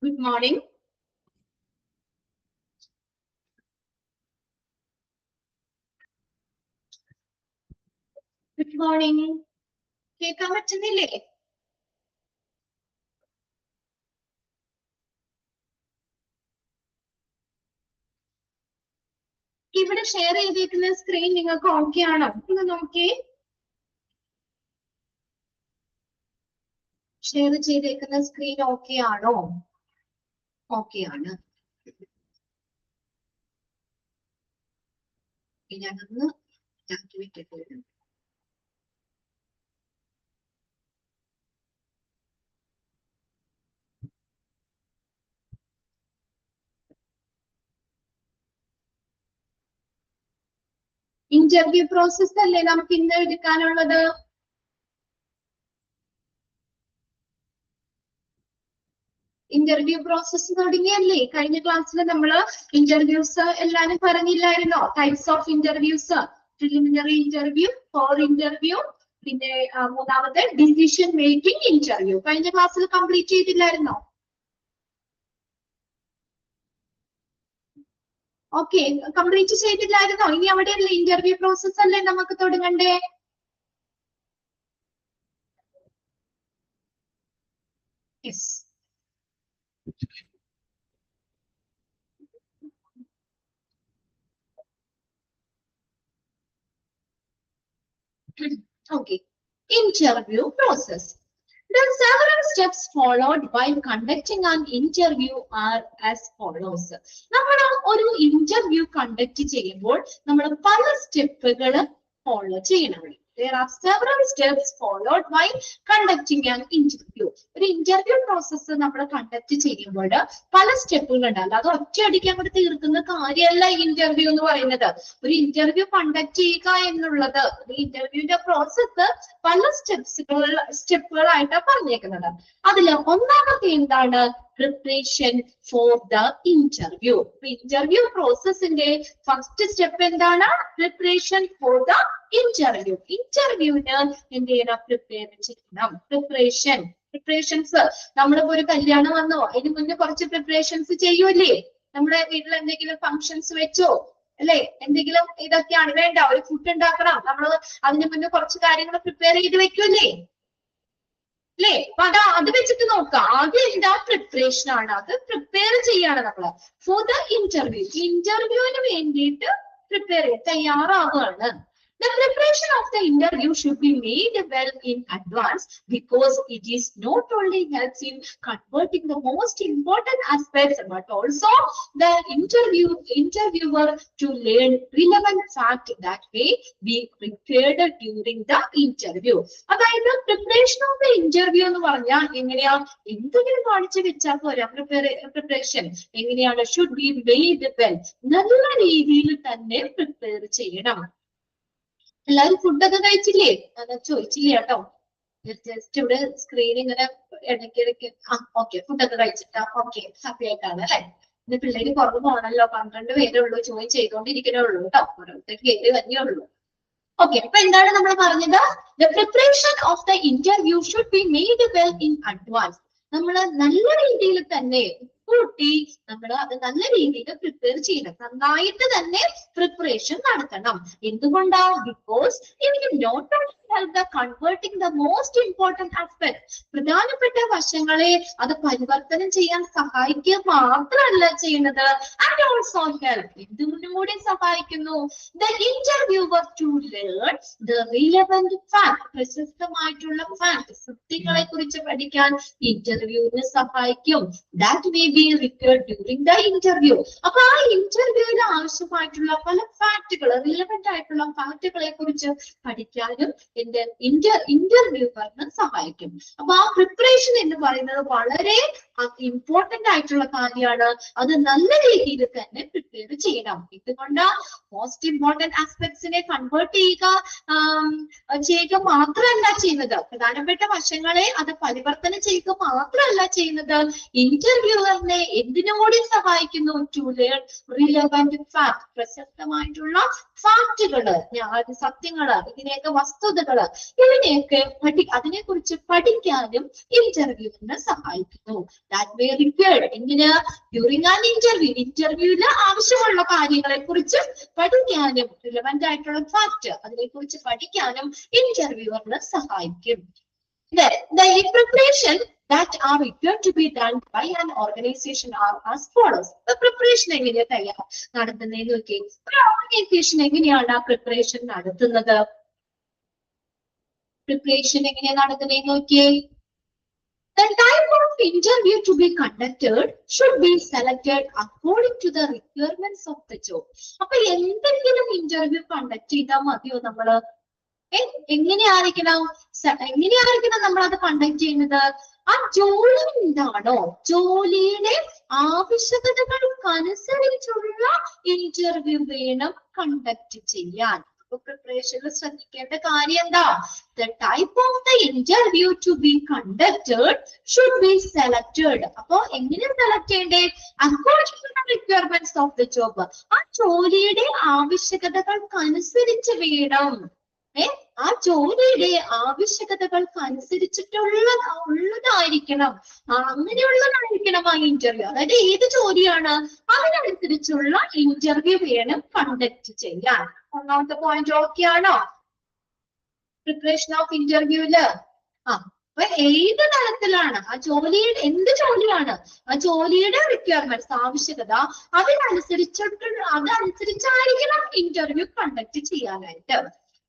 Good morning. Good morning. കേൾക്കാൻ പറ്റുന്നില്ലേ? ഇവിടെ ഷെയർ ചെയ്തിരിക്കുന്ന സ്ക്രീൻ നിങ്ങൾക്ക് ഓക്കെ ആണോ? ഒന്ന് നോക്കിയേ. ഷെയർ ചെയ്തേക്കുന്ന സ്ക്രീൻ ഓക്കെ ആണോ? ഓക്കെ ആണ്. ഞാനൊന്ന് ആക്ടിവേറ്റ് ചെയ്തു. ഇന്റർവ്യൂ പ്രോസസ് അല്ലേ നമുക്ക് ഇന്ന് എടുക്കാനുള്ളത്? Interview process തുടങ്ങിയല്ലേ? കഴിഞ്ഞ ക്ലാസ്സിൽ നമ്മള് ഇന്റർവ്യൂസ് എല്ലാരും പറഞ്ഞില്ലായിരുന്നോ? Types of interviews, preliminary interview, for interview, പിന്നെ മൂന്നാമത്തെ ഡിസിഷൻ മേക്കിംഗ് ഇന്റർവ്യൂ. കഴിഞ്ഞ ക്ലാസ്സിൽ കംപ്ലീറ്റ് ചെയ്തില്ലായിരുന്നോ? ഓക്കെ, കംപ്ലീറ്റ് ചെയ്തില്ലായിരുന്നോ? ഇനി അവിടെയുള്ള ഇന്റർവ്യൂ പ്രോസസ് അല്ലേ നമുക്ക് തുടങ്ങണ്ടേ? Yes. Okay, interview process. There are several steps followed while conducting an interview are as follows. നമ്മൾ ഒരു ഇന്റർവ്യൂ കണ്ടക്ട് ചെയ്യുമ്പോൾ നമ്മൾ പല സ്റ്റെപ്പുകൾ ഫോളോ ചെയ്യണം. There are several steps followed while conducting an interview. ഒരു ഇന്റർവ്യൂ പ്രോസസ്സ് നമ്മൾ കണ്ടക്ട് ചെയ്യുമ്പോൾ പല സ്റ്റെപ്പുകൾ ഉണ്ടാകും. അത് ഒറ്റയടിക്ക് അങ്ങോട്ട് തീർക്കുന്ന കാര്യമല്ല ഇന്റർവ്യൂ എന്ന് പറയുന്നത്. ഒരു ഇന്റർവ്യൂ കണ്ടക്ട് ചെയ്യുക എന്നുള്ളത്, ഒരു ഇന്റർവ്യൂവിന്റെ പ്രോസസ്സ് പല സ്റ്റെപ്പുകളായിട്ടാണ് പറഞ്ഞേക്കുന്നത്. അതില് ഒന്നാമത്തെ എന്താണ്? Preparation for the interview. Interview പ്രോസസ്സിന്റെ ഫസ്റ്റ് സ്റ്റെപ്പ് എന്താണ്? Preparation for the interview. ഇന്റർവ്യൂവിന് എന്ത് ചെയ്യണം? പ്രിപ്പയർ ചെയ്യണം. പ്രിപ്പറേഷൻസ് നമ്മളിപ്പോ ഒരു കല്യാണം വന്നോ, അതിന് മുന്നേ കുറച്ച് പ്രിപ്പറേഷൻസ് ചെയ്യൂലേ? നമ്മുടെ വീട്ടിൽ എന്തെങ്കിലും ഫംഗ്ഷൻസ് വെച്ചോ, അല്ലെ? എന്തെങ്കിലും ഇതൊക്കെയാണ് വേണ്ട, ഒരു ഫുഡ് ഉണ്ടാക്കണം, നമ്മൾ അതിന് മുന്നേ കുറച്ച് കാര്യങ്ങൾ പ്രിപ്പയർ ചെയ്ത് വെക്കൂലേ? അല്ലേ? അപ്പൊ അത് വെച്ചിട്ട് നോക്കാം. ആദ്യം എന്താ? പ്രിപ്പറേഷൻ ആണ്. അത് പ്രിപ്പയർ ചെയ്യാണ് നമ്മള് ഫോർ ദ ഇന്റർവ്യൂ. ഇന്റർവ്യൂവിന് വേണ്ടിയിട്ട് പ്രിപ്പയർ ചെയ്ത് തയ്യാറാവുകയാണ്. The preparation of the interview should be made well in advance because it is not only helps in converting the most important aspects but also the interviewer to learn relevant fact that may be prepared during the interview. അതായത് preparation of the interview എന്ന് പറഞ്ഞാൽ എങ്ങനെയാ? എന്തെങ്കിലും കാണിച്ചു വെച്ചാൽ പോരാ. Preparation എങ്ങനെയാണ്? Should be made well. നല്ല രീതിയിൽ തന്നെ പ്രിപ്പയർ ചെയ്യണം. എല്ലാവരും ഫുഡൊക്കെ കഴിച്ചില്ലേ? അതാ ചോദിച്ചില്ല കേട്ടോ. ജസ്റ്റ് ഇവിടെ സ്ക്രീൻ ഇങ്ങനെ ഇടയ്ക്കിടയ്ക്ക് ഓക്കെ, ഫുഡൊക്കെ കഴിച്ചിട്ടാ? ഓക്കെ, ഹാപ്പി ആയിട്ടാണ് അല്ലെ? ഇന്ന് പിള്ളേര് കുറവാണല്ലോ, 12 പേരേ ഉള്ളൂ. ജോയിൻ ചെയ്തോണ്ടിരിക്കണേ ഉള്ളൂ കേട്ടോ. ഓരോരുത്തർക്ക് കയറി തന്നെ ഉള്ളൂ. ഓക്കെ, അപ്പൊ എന്താണ് നമ്മൾ പറഞ്ഞത്? The preparation of the interview should be made well in advance. നമ്മൾ നല്ല രീതിയിൽ തന്നെ കൂട്ടി നമ്മൾ അത് നല്ല രീതിയിൽ പ്രിപ്പയർ ചെയ്യണം. നന്നായിട്ട് തന്നെ പ്രിപ്പറേഷൻ നടത്തണം. എന്തുകൊണ്ടാണ്? Because it not only help the converting the most important aspect. പ്രധാനപ്പെട്ട വശങ്ങളെ അത് പരിവർത്തനം ചെയ്യാൻ സഹായിക്കുക മാത്രമല്ല ചെയ്യുന്നത്, ആൻഡ് ഓൾസോ ഹെൽപ്, ഇതിനും കൂടി സഹായിക്കുന്നു, the interviewer to learn the relevant fact. പ്രശസ്തമായിട്ടുള്ള ഫാക്ട്, സത്യങ്ങളെ കുറിച്ച് പഠിക്കാൻ ഇന്റർവ്യൂവിന് സഹായിക്കും. That may be required during the interview. അപ്പൊ ആ ഇന്റർവ്യൂവിന് ആവശ്യമായിട്ടുള്ള പല ഫാക്ടുകൾ, റിലവന്റ് ആയിട്ടുള്ള ഫാക്ടുകളെ കുറിച്ച് പഠിക്കാനും ഇന്റർവ്യൂവറിന് സഹായിക്കും. അപ്പൊ ആ പ്രിപ്പറേഷൻ എന്ന് പറയുന്നത് വളരെ ഇമ്പോർട്ടന്റ് ആയിട്ടുള്ള കാര്യമാണ്. അത് നല്ല രീതിയിൽ തന്നെ പ്രിപ്പയർ ചെയ്യണം. ഇതുകൊണ്ട് മോസ്റ്റ് ഇമ്പോർട്ടന്റ് ആസ്പെക്ട്സിനെ കൺവേർട്ട് ചെയ്യുക മാത്രമല്ല ചെയ്യുന്നത്, പ്രധാനപ്പെട്ട വശങ്ങളെ അത് പരിവർത്തനം ചെയ്യുക മാത്രമല്ല ചെയ്യുന്നത്, ഇന്റർവ്യൂവറിനെ എന്തിനും കൂടി സഹായിക്കുന്നു? To learn relevant fact. പ്രസക്തമായിട്ടുള്ള ഫാക്ടുകള്, സത്യങ്ങള്, ഇതിനെയൊക്കെ വസ്തുതകള്, ഇതിനെയൊക്കെ അതിനെ കുറിച്ച് പഠിക്കാനും ഇന്റർവ്യൂവിന് സഹായിക്കുന്നു. that may required എങ്ങനെ during an interviewല് ആവശ്യമുള്ള കാര്യങ്ങളെ കുറിച്ച് പഠിക്കാനും relevant ആയിട്ടുള്ള fact അതിനെ കുറിച്ച് പഠിക്കാനും ഇന്റർവ്യൂവറിനെ സഹായിക്കും. The preparation that are required to be done by an organization are as follows. The preparation എങ്ങനെയാ നടത്തുന്നതെന്ന് നോക്കി. ഒരു ഓർഗനൈസേഷൻ എങ്ങനെയാണ് preparation നടത്തുന്നത്? Preparation എങ്ങനെയാ നടത്തുന്നതെന്ന് നോക്കിയേ. The type of interview to be conducted should be selected according to the requirements of the job. അപ്പൊ എന്തെങ്കിലും ഇന്റർവ്യൂ കണ്ടക്ട് ചെയ്താൽ മതിയോ നമ്മള്? എങ്ങനെയായിരിക്കണം നമ്മൾ അത് കണ്ടക്ട് ചെയ്യുന്നത്? ആ ജോലി എന്താണോ ജോലിയുടെ ആവശ്യകതകൾക്കനുസരിച്ചുള്ള ഇന്റർവ്യൂ വേണം കണ്ടക്ട് ചെയ്യാൻ. അപ്പൊ പ്രിപ്പറേഷനിൽ ശ്രദ്ധിക്കേണ്ട കാര്യം എന്താ? The type of the interview to be conducted should be selected. അപ്പൊ എങ്ങനെ സെലക്ട് ചെയ്യണ്ടേ? According to the requirements of the job. ആ ജോലിയുടെ ആവശ്യകതകൾക്കനുസരിച്ച് വേണം. ആ ജോലിയുടെ ആവശ്യകതകൾക്ക് അനുസരിച്ചിട്ടുള്ളതായിരിക്കണം, അങ്ങനെയുള്ളതായിരിക്കണം ആ ഇന്റർവ്യൂ. അതായത് ഏത് ജോലിയാണ് അതിനനുസരിച്ചുള്ള ഇന്റർവ്യൂ വേണം കണ്ടക്ട് ചെയ്യാൻ. ഒന്നാമത്തെ പോയിന്റ് ഓക്കെ ആണോ? പ്രിപ്പറേഷൻ ഓഫ് ഇന്റർവ്യൂല് അപ്പൊ ഏത് തലത്തിലാണ് ആ ജോലിയുടെ എന്ത് ജോലിയാണ് ആ ജോലിയുടെ റിക്വയർമെന്റ്സ് ആവശ്യകത അതനുസരിച്ചായിരിക്കണം ഇന്റർവ്യൂ കണ്ടക്ട് ചെയ്യാനായിട്ട്.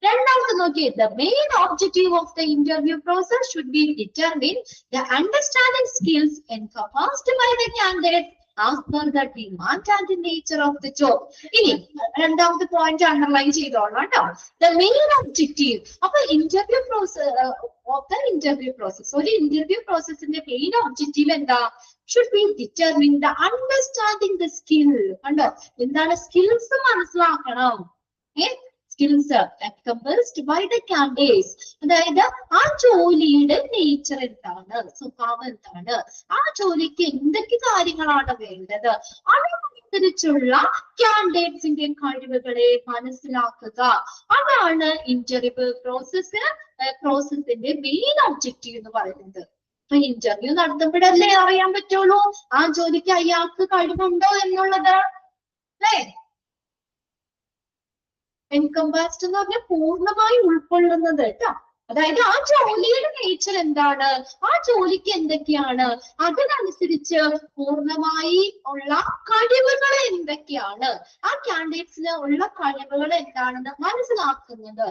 രണ്ടാമത്തെ നോക്കിയേ, the main objective of the interview process should be determine the understanding skills encompassed by the candidate as per the demand and the nature of the job. ഇനി രണ്ടാമത്തെ പോയിന്റ് അണ്ടർലൈൻ ചെയ്തോളാം കേട്ടോ. The main objective അപ്പൊ interview process ഒരു interview പ്രോസസ്സിന്റെ main objective എന്താ? should be determine the understanding the skill. കണ്ടോ, എന്താണ് skills മനസ്സിലാക്കണം. skills encompassed by the candidates. അതായത് ആ ജോലിയുടെ നേച്ചർ എന്താണ്, സ്വഭാവം എന്താണ്, ആ ജോലിക്ക് എന്തൊക്കെ കാര്യങ്ങളാണ് വേണ്ടത്, അതനുസരിച്ചുള്ള കാൻഡിഡേറ്റ്സിന്റെ കഴിവുകളെ മനസ്സിലാക്കുക. അതാണ് ഇന്റർവ്യൂ പ്രോസസ്സിന്റെ മെയിൻ ഒബ്ജക്റ്റീവ് എന്ന് പറയുന്നത്. അപ്പൊ ഇന്റർവ്യൂ നടത്തുമ്പോഴല്ലേ അറിയാൻ പറ്റുള്ളൂ ആ ജോലിക്ക് അയാൾക്ക് കഴിവുണ്ടോ എന്നുള്ളത്, അല്ലേ? എൻകംപാസ്ഡ് എന്ന് പറഞ്ഞാൽ പൂർണ്ണമായി ഉൾക്കൊള്ളുന്നത് കേട്ടോ. അതായത് ആ ജോലിയുടെ നേച്ചർ എന്താണ്, ആ ജോലിക്ക് എന്തൊക്കെയാണ്, അതിനനുസരിച്ച് പൂർണ്ണമായി ഉള്ള കഴിവുകൾ എന്തൊക്കെയാണ്, ആ കാൻഡിഡേറ്റ്സിന് ഉള്ള കഴിവുകൾ എന്താണെന്ന് മനസ്സിലാക്കുന്നത്.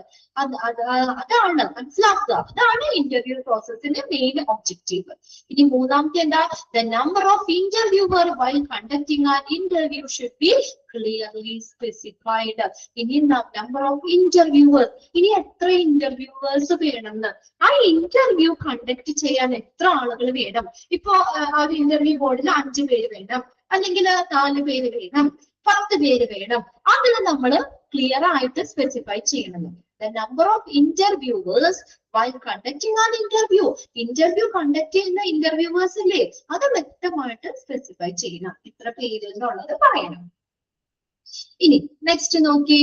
അതാണ് മനസ്സിലാക്കുക. അതാണ് ഇന്റർവ്യൂ പ്രോസസ്സിന്റെ മെയിൻ ഒബ്ജക്റ്റീവ്. ഇനി മൂന്നാമത്തെ എന്താ? The number of interviewer while conducting an interview should be clearly specified. ഇനി നമ്പർ ഓഫ് ഇന്റർവ്യൂവേഴ്സ്, ഇനി എത്ര ഇന്റർവ്യൂവേഴ്സ് വേണമെന്ന്, ആ ഇന്റർവ്യൂ കണ്ടക്ട് ചെയ്യാൻ എത്ര ആളുകൾ വേണം. ഇപ്പോ ആ ഒരു ഇന്റർവ്യൂ ബോർഡിൽ 5 പേര് വേണം, അല്ലെങ്കിൽ 4 പേര് വേണം, 10 പേര് വേണം. അതിൽ നമ്മൾ ക്ലിയർ ആയിട്ട് സ്പെസിഫൈ ചെയ്യണം. The number of interviewers while conducting an interview. Interview conduct ചെയ്യുന്ന ഇന്റർവ്യൂവേഴ്സ് ഇല്ലേ, അത് വ്യക്തമായിട്ട് സ്പെസിഫൈ ചെയ്യണം. ഇത്ര പേര് എന്നുള്ളത് പറയണം. ഇനി നെക്സ്റ്റ് നോക്കി,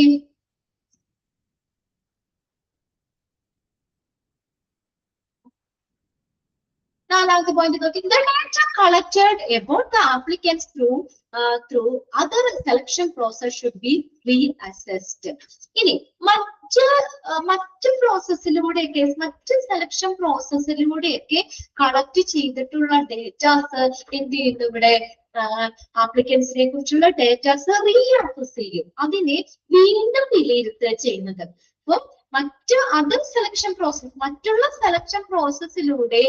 നാലാമത്തെ പോയിന്റ് നോക്കി. The data collected about the applicants through other selection process should be reassessed. ഇനി മറ്റ് പ്രോസസ്സിലൂടെയൊക്കെ, മറ്റ് സെലക്ഷൻ പ്രോസസ്സിലൂടെയൊക്കെ കളക്ട് ചെയ്തിട്ടുള്ള ഡേറ്റാസ് എന്ത് ചെയ്യുന്നു? ഇവിടെ ആപ്ലിക്കൻസിനെ കുറിച്ചുള്ള ഡേറ്റാസ് റീഅസസ് ചെയ്യും, അതിനെ വീണ്ടും വിലയിരുത്തുക ചെയ്യുന്നത്. അപ്പൊ മറ്റുള്ള സെലക്ഷൻ പ്രോസസ്സിലൂടെ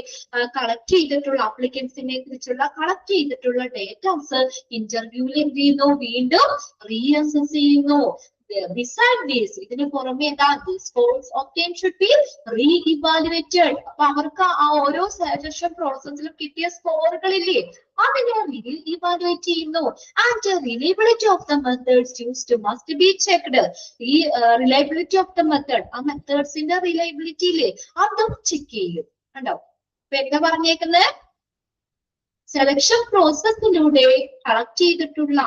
കളക്ട് ചെയ്തിട്ടുള്ള ആപ്ലിക്കൻസിനെ കുറിച്ചുള്ള കളക്ട് ചെയ്തിട്ടുള്ള ഡേറ്റാസ് ഇന്റർവ്യൂവിൽ എന്ത് ചെയ്യുന്നു? വീണ്ടും റീഅസസ് ചെയ്യുന്നു. Besides this, ഇതിന് പുറമെ എന്താ? The scores obtained should be re-evaluated. അപ്പൊ അവർക്ക് ആ ഓരോ സെലക്ഷൻ പ്രോസസ്സിലും കിട്ടിയ സ്കോറുകളില്ലേ, അതിനെ re-evaluate ചെയ്യുന്നു. And reliability of the methods used must be checked. ഈ reliability of the method, ആ മെത്തേഡ്സിന്റെ റിലയബിലിറ്റി ഇല്ലേ, അതും ചെക്ക് ചെയ്യും. കണ്ടോ, ഇപ്പൊ എന്താ പറഞ്ഞേക്കുന്നത്? സെലക്ഷൻ പ്രോസസ്സിലൂടെ കളക്ട് ചെയ്തിട്ടുള്ള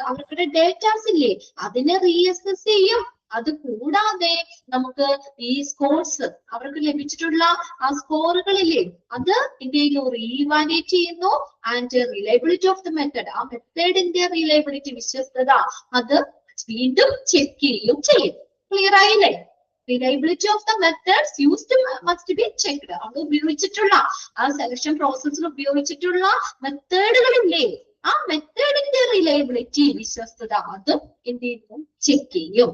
അവരുടെ ഡേറ്റാസ് ഇല്ലേ, അതിനെ റീഅസസ് ചെയ്യും. അത് കൂടാതെ നമുക്ക് ഈ സ്കോർസ് അവർക്ക് ലഭിച്ചിട്ടുള്ള ആ സ്കോറുകളില്ലേ അത് എന്ത് ചെയ്യുന്നു, റീവാലുവേറ്റ് ചെയ്യുന്നു. And reliability of the method, ആ മെത്തേഡിന്റെ റിലയബിലിറ്റി, വിശ്വസ്തത, അത് വീണ്ടും ചെക്ക് ചെയ്യുകയും ചെയ്യും. ക്ലിയർ ആയില്ലേ? Reliability of the methods used must be checked. അവിടെ ഉപയോഗിച്ചിട്ടുള്ള ആ സെലക്ഷൻ പ്രോസസ്സിൽ ഉപയോഗിച്ചിട്ടുള്ള മെത്തേഡുകളില്ലേ, ആ മെത്തേഡിന്റെ റിലയബിലിറ്റി, വിശ്വസ്തത, അതും എന്ത് ചെയ്യുന്നു, ചെക്ക് ചെയ്യും.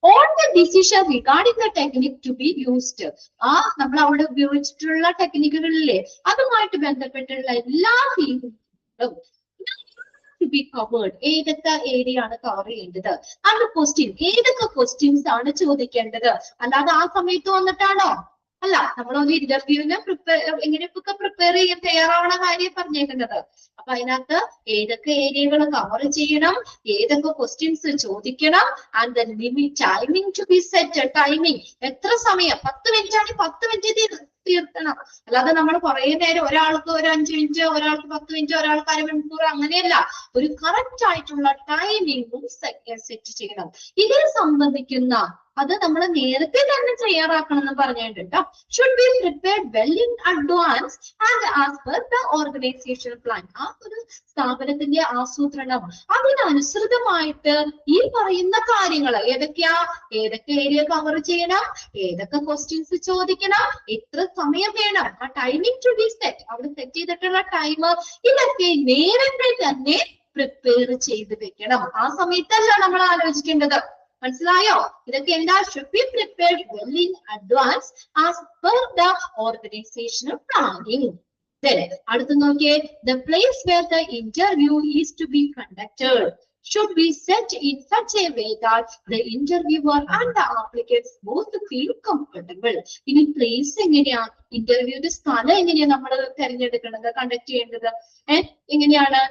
All the decision regarding the technique to be used, ആ നമ്മൾ അവിടെ ഉപയോഗിച്ചിട്ടുള്ള ടെക്നിക്കുകളിലെ അതുമായിട്ട് ബന്ധപ്പെട്ടുള്ള എല്ലാ ഫീൽഡും to be covered, ഏതൊക്കെ ഏരിയ ആണ് കവർ ചെയ്യേണ്ടത്, അത് ക്വസ്റ്റ്യൻ, ഏതൊക്കെ ക്വസ്റ്റ്യൻസ് ആണ് ചോദിക്കേണ്ടത്. അല്ലാതെ ആ സമയത്ത് വന്നിട്ടാണോ? അല്ല, നമ്മളൊരു ഇന്റർവ്യൂവിന് എങ്ങനെയൊക്കെ പ്രിപ്പയർ ചെയ്യാൻ തയ്യാറാവണ കാര്യം പറഞ്ഞേക്കുന്നത്. അപ്പൊ അതിനകത്ത് ഏതൊക്കെ ഏരിയകൾ കവർ ചെയ്യണം, ഏതൊക്കെ ക്വസ്റ്റ്യൻസ് ചോദിക്കണം, and then limit timing to be set. Timing എത്ര സമയം, 10 മിനിറ്റ് ആണെങ്കിൽ 10 മിനിറ്റ് തീർക്കണം. അല്ലാതെ നമ്മൾ കുറെ നേരം, ഒരാൾക്ക് ഒരു 5 മിനിറ്റ്, ഒരാൾക്ക് 10 മിനിറ്റ്, ഒരാൾക്ക് അരമണിക്കൂർ, അങ്ങനെയല്ല. ഒരു കറക്റ്റ് ആയിട്ടുള്ള ടൈമിംഗും സെറ്റ് ചെയ്യണം. ഇതിനെ സംബന്ധിക്കുന്ന അത് നമ്മൾ നേരത്തെ തന്നെ തയ്യാറാക്കണം എന്ന് പറഞ്ഞിട്ടുണ്ട്. Should be prepared well in advance and as per the organisation plan. ആ ഒരു സ്ഥാപനത്തിന്റെ ആസൂത്രണം, അതിനനുസൃതമായിട്ട് ഈ പറയുന്ന കാര്യങ്ങൾ ഏതൊക്കെയാ, ഏതൊക്കെ ഏരിയ കവർ ചെയ്യണം, ഏതൊക്കെ ക്വസ്റ്റ്യൻസ് ചോദിക്കണം, എത്ര സമയം വേണം, ആ ടൈമിംഗ് ടു ബി സെറ്റ്, അവിടെ സെറ്റ് ചെയ്തിട്ടുള്ള ടൈം, ഇതൊക്കെ നേരത്തെ തന്നെ പ്രിപ്പയർ ചെയ്ത് വെക്കണം. ആ സമയത്തല്ല നമ്മൾ ആലോചിക്കേണ്ടത്. മനസ്സിലായോ? ഇതൊക്കെ എന്താ? Should be prepared well in advance as per the organisational planning. അടുത്ത് നോക്കിയേ, the place where the interview is to be conducted should be set in such a way that the interviewer and the applicants both feel comfortable. ഇനി place എങ്ങനെയാ, ഇന്റർവ്യൂവിന്റെ സ്ഥലം എങ്ങനെയാ നമ്മൾ തിരഞ്ഞെടുക്കേണ്ടത്, conduct ചെയ്യേണ്ടത്? എങ്ങനെയാണ്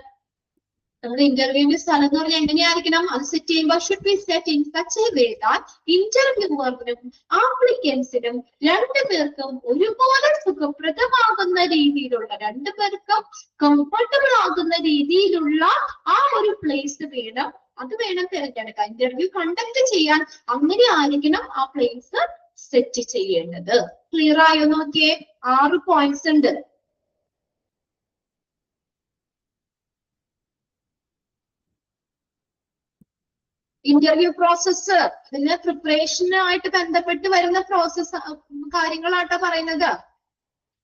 നമ്മുടെ ഇന്റർവ്യൂവിന്റെ സ്ഥലം എന്ന് പറഞ്ഞാൽ എങ്ങനെയായിരിക്കണം? അത് സെറ്റ് ചെയ്യുമ്പോൾ should be set in such a way that ഇന്റർവ്യൂവറിനും ആപ്ലിക്കൻസിനും രണ്ടുപേർക്കും ഒരുപോലെ സുഖപ്രദമാകുന്ന രീതിയിലുള്ള, രണ്ടുപേർക്കും കംഫർട്ടബിൾ ആകുന്ന രീതിയിലുള്ള ആ ഒരു പ്ലേസ് വേണം, അത് വേണം തിരഞ്ഞെടുക്കാൻ. ഇന്റർവ്യൂ കണ്ടക്ട് ചെയ്യാൻ അങ്ങനെ ആയിരിക്കണം ആ പ്ലേസ് സെറ്റ് ചെയ്യേണ്ടത്. ക്ലിയർ ആയോ? നോക്കിയേ, 6 പോയിന്റ്സ് ഉണ്ട്. ഇന്റർവ്യൂ പ്രോസസ്സ്, അതിന് പ്രിപ്പറേഷനുമായിട്ട് ബന്ധപ്പെട്ട് വരുന്ന പ്രോസസ് കാര്യങ്ങളാട്ടോ പറയുന്നത്.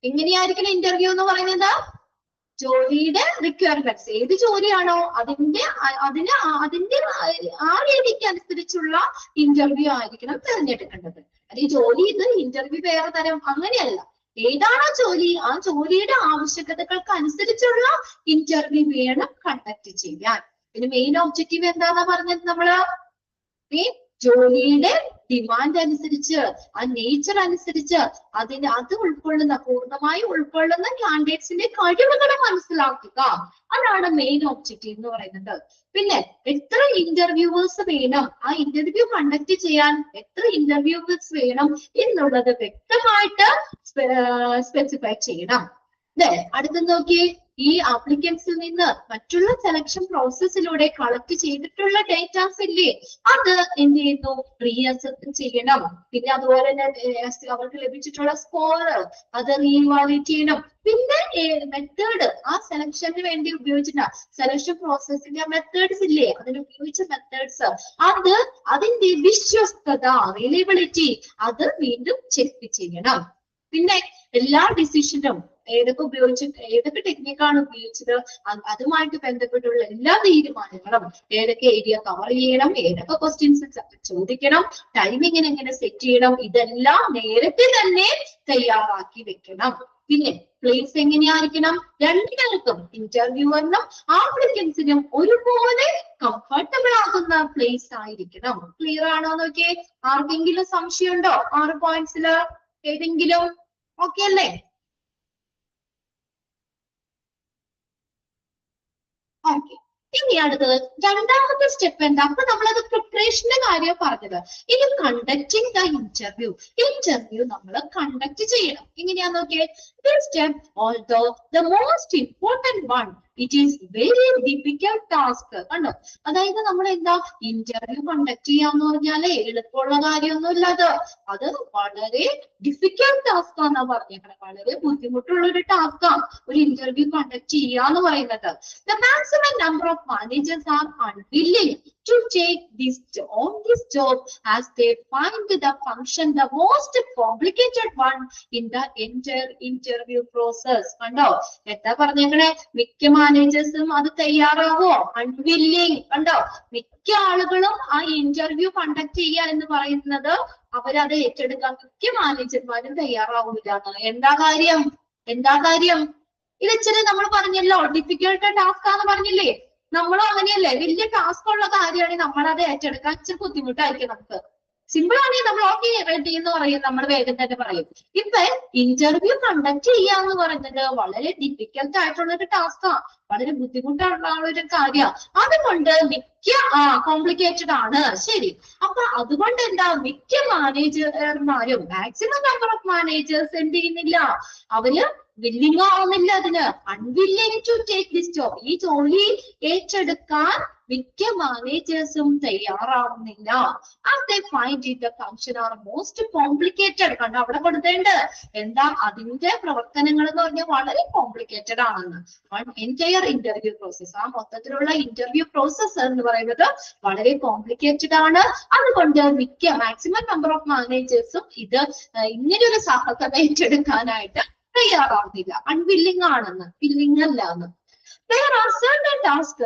എങ്ങനെയായിരിക്കണം ഇന്റർവ്യൂ എന്ന് പറയുന്നത്? ജോലിയുടെ റിക്വയർമെന്റ്സ്, ഏത് ജോലിയാണോ അതിന്റെ ആ രീതിക്ക് അനുസരിച്ചുള്ള ഇന്റർവ്യൂ ആയിരിക്കണം തിരഞ്ഞെടുക്കേണ്ടത്. അത് ഈ ജോലി ഇത് ഇന്റർവ്യൂ വേറെ തരം അങ്ങനെയല്ല. ഏതാണോ ജോലി, ആ ജോലിയുടെ ആവശ്യകതകൾക്ക് അനുസരിച്ചുള്ള ഇന്റർവ്യൂ വേണം കണ്ടക്ട് ചെയ്യാൻ. ഇതിന് മെയിൻ ഒബ്ജക്റ്റീവ് എന്താന്നാ പറഞ്ഞത് നമ്മള്? ഈ ജോലിയുടെ ഡിമാൻഡ് അനുസരിച്ച്, ആ നേച്ചർ അനുസരിച്ച് അത് ഉൾക്കൊള്ളുന്ന, പൂർണ്ണമായി ഉൾക്കൊള്ളുന്ന കാൻഡിഡേറ്റ്സിന്റെ കഴിവുകൾ മനസ്സിലാക്കുക. അതാണ് മെയിൻ ഒബ്ജക്റ്റീവ് എന്ന് പറയുന്നത്. പിന്നെ എത്ര ഇന്റർവ്യൂവേഴ്സ് വേണം, ആ ഇന്റർവ്യൂ കണ്ടക്ട് ചെയ്യാൻ എത്ര ഇന്റർവ്യൂവേഴ്സ് വേണം എന്നുള്ളത് വ്യക്തമായിട്ട് സ്പെസിഫൈ ചെയ്യണം. അടുത്ത് നോക്കി, ഈ ആപ്ലിക്കൻസിൽ നിന്ന് മറ്റുള്ള സെലക്ഷൻ പ്രോസസ്സിലൂടെ കളക്ട് ചെയ്തിട്ടുള്ള ഡേറ്റാസ് ഇല്ലേ, അത് എന്ത് ചെയ്യുന്നു? റീഅസസ് ചെയ്യണം. പിന്നെ അതുപോലെ തന്നെ അവർക്ക് ലഭിച്ചിട്ടുള്ള സ്കോർ അത് റീവാലുവേറ്റ് ചെയ്യണം. പിന്നെ മെത്തേഡ്, ആ സെലക്ഷന് വേണ്ടി ഉപയോഗിച്ചിട്ടുള്ള സെലക്ഷൻ പ്രോസസ്സിന്റെ മെത്തേഡ്സ് ഇല്ലേ, അതിന് ഉപയോഗിച്ച മെത്തേഡ്സ്, അതിന്റെ വിശ്വസ്തത, റിലയബിലിറ്റി, അത് വീണ്ടും ചെക്ക് ചെയ്യണം. പിന്നെ എല്ലാ ഡിസിഷനും ഏതൊക്കെ ടെക്നിക്കാണ് ഉപയോഗിച്ചത്, അതുമായിട്ട് ബന്ധപ്പെട്ടുള്ള എല്ലാ തീരുമാനങ്ങളും, ഏതൊക്കെ ഏരിയ കവർ ചെയ്യണം, ഏതൊക്കെ ക്വസ്റ്റ്യൻസ് ചോദിക്കണം, ടൈമിങ്ങിന് എങ്ങനെ സെറ്റ് ചെയ്യണം, ഇതെല്ലാം നേരത്തെ തന്നെ തയ്യാറാക്കി വെക്കണം. പിന്നെ പ്ലേസ് എങ്ങനെയായിരിക്കണം? രണ്ടുപേർക്കും, ഇന്റർവ്യൂവറിനും ആപ്ലിക്കൻസിനും ഒരുപോലെ കംഫർട്ടബിൾ ആകുന്ന പ്ലേസ് ആയിരിക്കണം. ക്ലിയർ ആണോ നോക്കിയേ? ആർക്കെങ്കിലും സംശയമുണ്ടോ 6 പോയിന്റ്സില് ഏതെങ്കിലും? ഓക്കെ അല്ലേ? ഓക്കെ. ഇനി അടുത്തത് രണ്ടാമത്തെ സ്റ്റെപ്പ് എന്താ? അപ്പൊ നമ്മളത് പ്രിപ്പറേഷന്റെ കാര്യം പറഞ്ഞത്. ഇനി കണ്ടക്ടിങ് ദ ഇന്റർവ്യൂ നമ്മൾ കണ്ടക്ട് ചെയ്യണം. എങ്ങനെയാ നോക്കിയേ? This step, although the most important one, it is very difficult task. കണ്ടോ, അതായത് നമ്മൾ എന്താ ഇന്റർവ്യൂ കണ്ടക്ട് ചെയ്യാന്ന് പറഞ്ഞാലേ എളുപ്പമുള്ള കാര്യമൊന്നുമില്ല. അത് വളരെ ഡിഫിക്കൽട്ട് ടാസ്ക് ആണെന്നാ പറഞ്ഞേക്കണേ. വളരെ ബുദ്ധിമുട്ടുള്ള ഒരു ടാസ്കാണ് ഒരു ഇന്റർവ്യൂ കണ്ടക്ട് ചെയ്യാന്ന് പറയുന്നത്. The maximum number of managers R unwilling to take this job as they find the function the most complicated one in the entire interview process. കണ്ടോ, എന്താ പറഞ്ഞേക്കണേ, മിക്ക മാനേജേഴ്സും അത് തയ്യാറാവോ? അൺവില്ലിംഗ്. കണ്ടോ, മിക്ക ആളുകളും ആ ഇന്റർവ്യൂ കണ്ടക്ട് ചെയ്യുക എന്ന് പറയുന്നത് അവരത് ഏറ്റെടുക്കാൻ മിക്ക മാനേജർമാരും തയ്യാറാവില്ല. എന്താ കാര്യം ഇത് ഇച്ചിരി നമ്മൾ പറഞ്ഞല്ലോ ഡിഫിക്കൽട്ട് ടാസ്ക് ആന്ന് പറഞ്ഞില്ലേ. നമ്മളും അങ്ങനെയല്ലേ, വലിയ ടാസ്ക് ഉള്ള കാര്യമാണെങ്കിൽ നമ്മളത് ഏറ്റെടുക്കാൻ ഇച്ചിരി ബുദ്ധിമുട്ടായിരിക്കും. നമുക്ക് സിമ്പിൾ ആണെങ്കിൽ നമ്മൾ ഓക്കെ റെഡി എന്ന് പറയും, നമ്മൾ വേഗം തന്നെ പറയും. ഇപ്പൊ ഇന്റർവ്യൂ കണ്ടക്ട് ചെയ്യാന്ന് പറയുന്നത് വളരെ ഡിഫിക്കൽട്ട് ആയിട്ടുള്ള ഒരു ടാസ്കാണ്, വളരെ ബുദ്ധിമുട്ടുള്ള ഒരു കാര്യമാണ്. അതുകൊണ്ട് കോംപ്ലിക്കേറ്റഡ് ആണ്. ശരി, അപ്പൊ അതുകൊണ്ട് എന്താ മിക്ക മാനേജർമാരും, മാക്സിമം നമ്പർ ഓഫ് മാനേജേഴ്സ് എന്ത് ചെയ്യുന്നില്ല, അവര് വില്ലിംഗ് ആവുന്നില്ല, അതിന് unwilling to take this job. ഈ ജോലി ഏറ്റെടുക്കാൻ മിക്ക മാനേജേഴ്സും തയ്യാറാവുന്നില്ല. as they find it the function are most complicated. കണ്ടോ, അവിടെ കൊടുത്തേണ്ട എന്താ, അതിന്റെ പ്രവർത്തനങ്ങൾ എന്ന് പറഞ്ഞാൽ വളരെ കോംപ്ലിക്കേറ്റഡ് ആണെന്ന്. എൻറ്റയർ ഇന്റർവ്യൂ പ്രോസസ്, ആ മൊത്തത്തിലുള്ള ഇന്റർവ്യൂ പ്രോസസ് എന്ന് പറയുന്നത് വളരെ കോംപ്ലിക്കേറ്റഡ് ആണ്. അതുകൊണ്ട് മിക്ക മാക്സിമം നമ്പർ ഓഫ് മാനേജേഴ്സും ഇത് ഇങ്ങനെയൊരു സാഹസം ഏറ്റെടുക്കാനായിട്ട് തയ്യാറാവുന്നില്ല. അൺവില്ലിംഗ് ആണെന്ന്, വില്ലിംഗ് അല്ല എന്ന്. There are certain tasks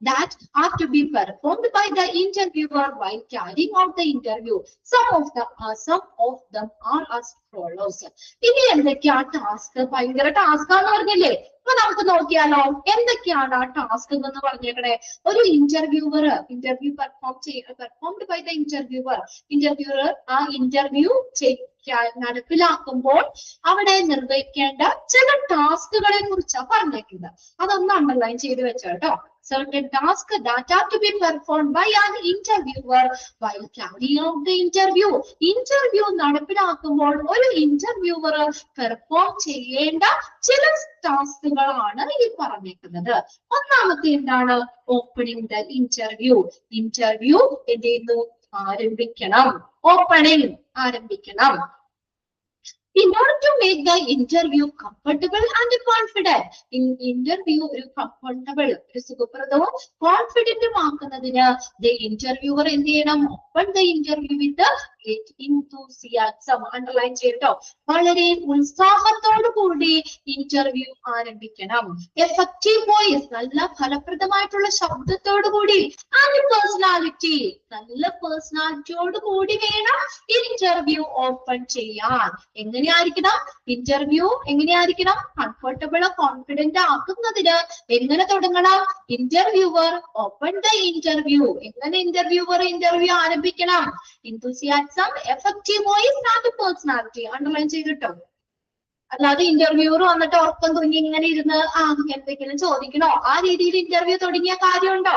that are to be performed by the interviewer while carrying out the interview. Some of them are as follows. ഇനി എന്തൊക്കെയാ ടാസ്ക്? ഭയങ്കര ടാസ്ക് ആന്ന് പറഞ്ഞില്ലേ. അപ്പൊ നമുക്ക് നോക്കിയാലോ എന്തൊക്കെയാണ് ആ ടാസ്ക് എന്ന് പറഞ്ഞേക്കണേ. ഒരു interview performed by the interviewer ആ ഇന്റർവ്യൂ നടപ്പിലാക്കുമ്പോൾ അവിടെ നിർവഹിക്കേണ്ട ചില ടാസ്കുകളെ കുറിച്ചാണ് പറഞ്ഞേക്കുന്നത്. അതൊന്ന് അണ്ടർലൈൻ ചെയ്ത് വെച്ചോ. Certain tasks that are to be performed by an interviewer while carrying out the interview. Interview നടപ്പിലാക്കുമ്പോൾ ഒരു ഇന്റർവ്യൂവർ പെർഫോം ചെയ്യേണ്ട ചില ടാസ്കുകളാണ് ഈ പറഞ്ഞേക്കുന്നത്. ഒന്നാമത്തെ എന്താണ്? Opening the interview. ഇന്റർവ്യൂ എന്ത് ചെയ്യുന്നു? ആരംഭിക്കണം. ഓപ്പണിംഗ് ആരംഭിക്കണം. In order to make the interview comfortable and confident, interview ഒരു comfortable, ഒരു സുഖപ്രദവും കോൺഫിഡന്റും ആക്കുന്നതിന് the interviewer എന്ത് ചെയ്യണം? Open the interview with the enthusiasm. Underline ചെയ്തോ, വളരെ ഉത്സാഹത്തോടു കൂടി ഇന്റർവ്യൂ ആരംഭിക്കണം. എഫക്റ്റീവ് വോയിസ്, നല്ല ഫലപ്രദമായിട്ടുള്ള ശബ്ദത്തോടു കൂടി. ആൻഡ് പേഴ്സണാലിറ്റി, നല്ല പേഴ്സണാലിറ്റിയോട് കൂടി വേണം ഇന്റർവ്യൂ ഓപ്പൺ ചെയ്യാൻ. എങ്ങനെയായിരിക്കണം ഇന്റർവ്യൂ? എങ്ങനെയായിരിക്കണം? കംഫർട്ടബിൾ, കോൺഫിഡന്റ് ആക്കുന്നതിന് എങ്ങനെ തുടങ്ങണം? Interviewer open the interview. എങ്ങനെ ഇന്റർവ്യൂവർ ഇന്റർവ്യൂ ആരംഭിക്കണം? enthusiasm, effective voice and personality. Underline ചെയ്തിട്ടോ. അല്ലാതെ ഇന്റർവ്യൂവർ വന്നിട്ട് ഉറക്കം തൂങ്ങി ഇങ്ങനെ ഇരുന്ന് എന്തെങ്കിലും ചോദിക്കണോ ആ രീതിയിൽ ഇന്റർവ്യൂ തുടങ്ങിയ കാര്യമുണ്ടോ?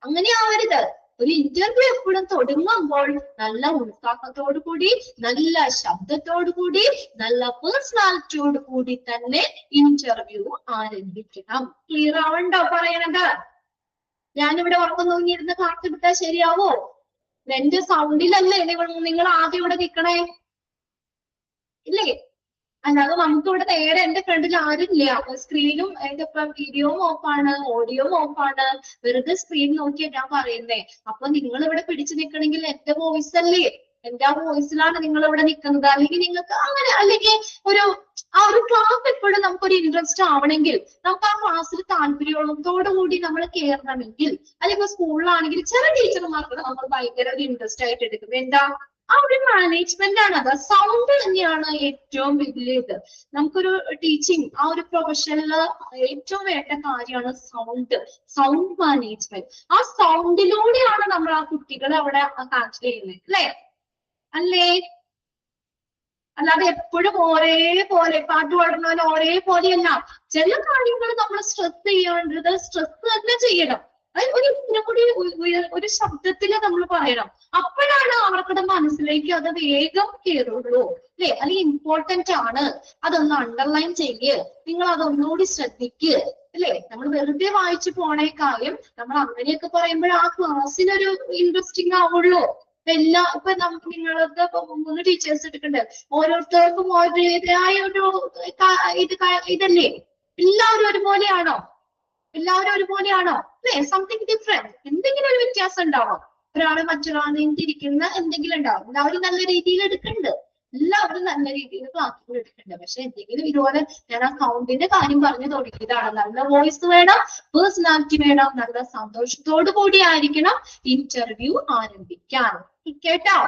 അങ്ങനെ ആവരുത്. ഒരു ഇന്റർവ്യൂ എപ്പോഴും തുടങ്ങുമ്പോൾ നല്ല ഉത്സാഹത്തോടു കൂടി, നല്ല ശബ്ദത്തോടു കൂടി, നല്ല പേഴ്സണാലിറ്റിയോട് കൂടി തന്നെ ഇന്റർവ്യൂ ആരംഭിക്കണം. ക്ലിയർ ആവണ്ടോ പറയണത്? ഞാനിവിടെ ഉറക്കം തൂങ്ങിയിരുന്ന് കാത്തിട്ടാ ശരിയാവോ? എന്റെ സൗണ്ടിലല്ലേ നിങ്ങൾ ആദ്യം ഇവിടെ നിൽക്കണേ, ഇല്ലേ? അല്ലാതെ നമുക്ക് ഇവിടെ നേരെ എന്റെ ഫ്രണ്ടിൽ ആരുമില്ല. സ്ക്രീനും എന്റെ ഇപ്പം വീഡിയോയും ഓഫാണ്, ഓഡിയോയും ഓഫാണ്. വെറുതെ സ്ക്രീൻ നോക്കിയാ ഞാൻ പറയുന്നേ. അപ്പൊ നിങ്ങൾ ഇവിടെ പിടിച്ചു നിൽക്കണമെങ്കിൽ എന്റെ വോയിസ് അല്ലേ, എന്റെ ആ വോയിസിലാണ് നിങ്ങൾ ഇവിടെ നിൽക്കുന്നത്. അല്ലെങ്കിൽ നിങ്ങൾക്ക് അങ്ങനെ, അല്ലെങ്കിൽ ആ ഒരു ക്ലാസ് എപ്പോഴും നമുക്കൊരു ഇൻട്രസ്റ്റ് ആവണമെങ്കിൽ, നമുക്ക് ആ ക്ലാസ്സിൽ താല്പര്യത്തോടു കൂടി നമ്മൾ കയറണമെങ്കിൽ, അല്ലെങ്കിൽ സ്കൂളിലാണെങ്കിൽ ചില ടീച്ചർമാർക്ക് നമ്മൾ ഭയങ്കര ഒരു ഇൻട്രസ്റ്റ് ആയിട്ട് എടുക്കുന്നത് എന്താ? ആ ഒരു മാനേജ്മെന്റ് ആണ്. അത് സൗണ്ട് തന്നെയാണ് ഏറ്റവും വലിയ ഇത്. നമുക്കൊരു ടീച്ചിങ് ആ ഒരു പ്രൊഫഷനില് ഏറ്റവും വേണ്ട കാര്യമാണ് സൗണ്ട് മാനേജ്മെന്റ്. ആ സൗണ്ടിലൂടെയാണ് നമ്മൾ ആ കുട്ടികളെ അവിടെ ഹാൻഡിൽ ചെയ്യുന്നത്, അല്ലേ? അല്ലാതെ എപ്പോഴും ഒരേപോലെ പാട്ട് പാടുന്നവന് ഒരേപോലെയല്ല. ചില കാര്യങ്ങൾ നമ്മൾ സ്ട്രെസ് ചെയ്യേണ്ടത് സ്ട്രെസ് തന്നെ ചെയ്യണം. ഒരു ശബ്ദത്തില് നമ്മൾ പറയണം. അപ്പോഴാണ് അവർക്കുടെ മനസ്സിലേക്ക് അത് വേഗം കയറുള്ളൂ അല്ലെ. അല്ലെങ്കിൽ ഇമ്പോർട്ടന്റ് ആണ്, അതൊന്ന് അണ്ടർലൈൻ ചെയ്യ്, നിങ്ങൾ അതൊന്നുകൂടി ശ്രദ്ധിക്ക് അല്ലെ. നമ്മൾ വെറുതെ വായിച്ചു പോണേക്കാളും നമ്മൾ അങ്ങനെയൊക്കെ പറയുമ്പോൾ ആ ക്ലാസ്സിനൊരു ഇൻട്രസ്റ്റിംഗ് ആവുള്ളൂ. ഇപ്പൊ നിങ്ങൾക്ക് 3 ടീച്ചേഴ്സ് എടുക്കുന്നുണ്ട്, ഓരോരുത്തർക്കും ഓരോതായ ഒരു ഇതല്ലേ. എല്ലാവരും ഒരുപോലെയാണോ? എല്ലാവരും ഒരുപോലെയാണോ അല്ലെ? സംതിങ് ഡിഫറെന്റ്, എന്തെങ്കിലും ഒരു വ്യത്യാസം ഉണ്ടാവാം. ഒരാള് മറ്റൊരാളെ തിരിക്കുന്ന എന്തെങ്കിലും ഉണ്ടാവും. എല്ലാവരും നല്ല രീതിയിൽ എടുക്കുന്നുണ്ട്, എല്ലാവരും നല്ല രീതിയിൽ ക്ലാസ്സുകൾ എടുക്കുന്നുണ്ട്. പക്ഷെ എന്തെങ്കിലും ഇതുപോലെ ഞാൻ ആ കൗണ്ടിന്റെ കാര്യം പറഞ്ഞു തുടങ്ങിയതാണ്. നല്ല വോയിസ് വേണം, പേഴ്സണാലിറ്റി വേണം, നല്ല സന്തോഷത്തോടു കൂടി ആയിരിക്കണം ഇന്റർവ്യൂ ആരംഭിക്കാൻ. കേട്ടോ?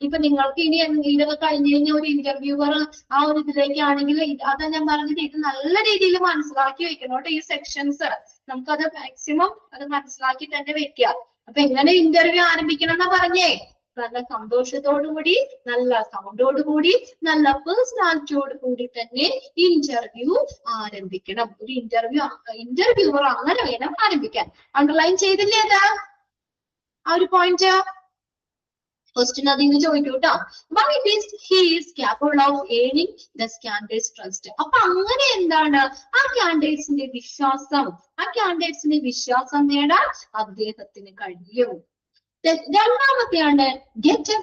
ഇപ്പൊ നിങ്ങൾക്ക് ഇനി ഇതൊക്കെ കഴിഞ്ഞ് കഴിഞ്ഞാൽ ഒരു ഇന്റർവ്യൂവർ ആ ഒരു ഇതിലേക്കാണെങ്കിൽ അതാ ഞാൻ പറഞ്ഞത്, ഇത് നല്ല രീതിയിൽ മനസ്സിലാക്കി വെക്കണം കേട്ടോ. ഈ സെക്ഷൻസ് നമുക്കത് മാക്സിമം അത് മനസ്സിലാക്കി തന്നെ വെക്കുക. അപ്പൊ എങ്ങനെ ഇന്റർവ്യൂ ആരംഭിക്കണം എന്നാ പറഞ്ഞേ? നല്ല സന്തോഷത്തോടു കൂടി, നല്ല സൗണ്ടോടു കൂടി, നല്ല പേഴ്സണാലിറ്റിയോട് കൂടി തന്നെ ഇന്റർവ്യൂ ആരംഭിക്കണം. ഒരു ഇന്റർവ്യൂവർ അങ്ങനെ വേണം ആരംഭിക്കാൻ. അണ്ടർലൈൻ ചെയ്തില്ലേ അതാ ആ ഒരു പോയിന്റ്? ക്വസ്റ്റ്യൻ അതിന് ചോദിക്കും കേട്ടോ. Why is he is capable of earning the candidate's trust? അപ്പൊ അങ്ങനെ എന്താണ് ആ കാൻഡിഡേറ്റ്സിന്റെ വിശ്വാസം നേടാൻ അദ്ദേഹത്തിന് കഴിയും. രണ്ടാമത്തെയാണ് get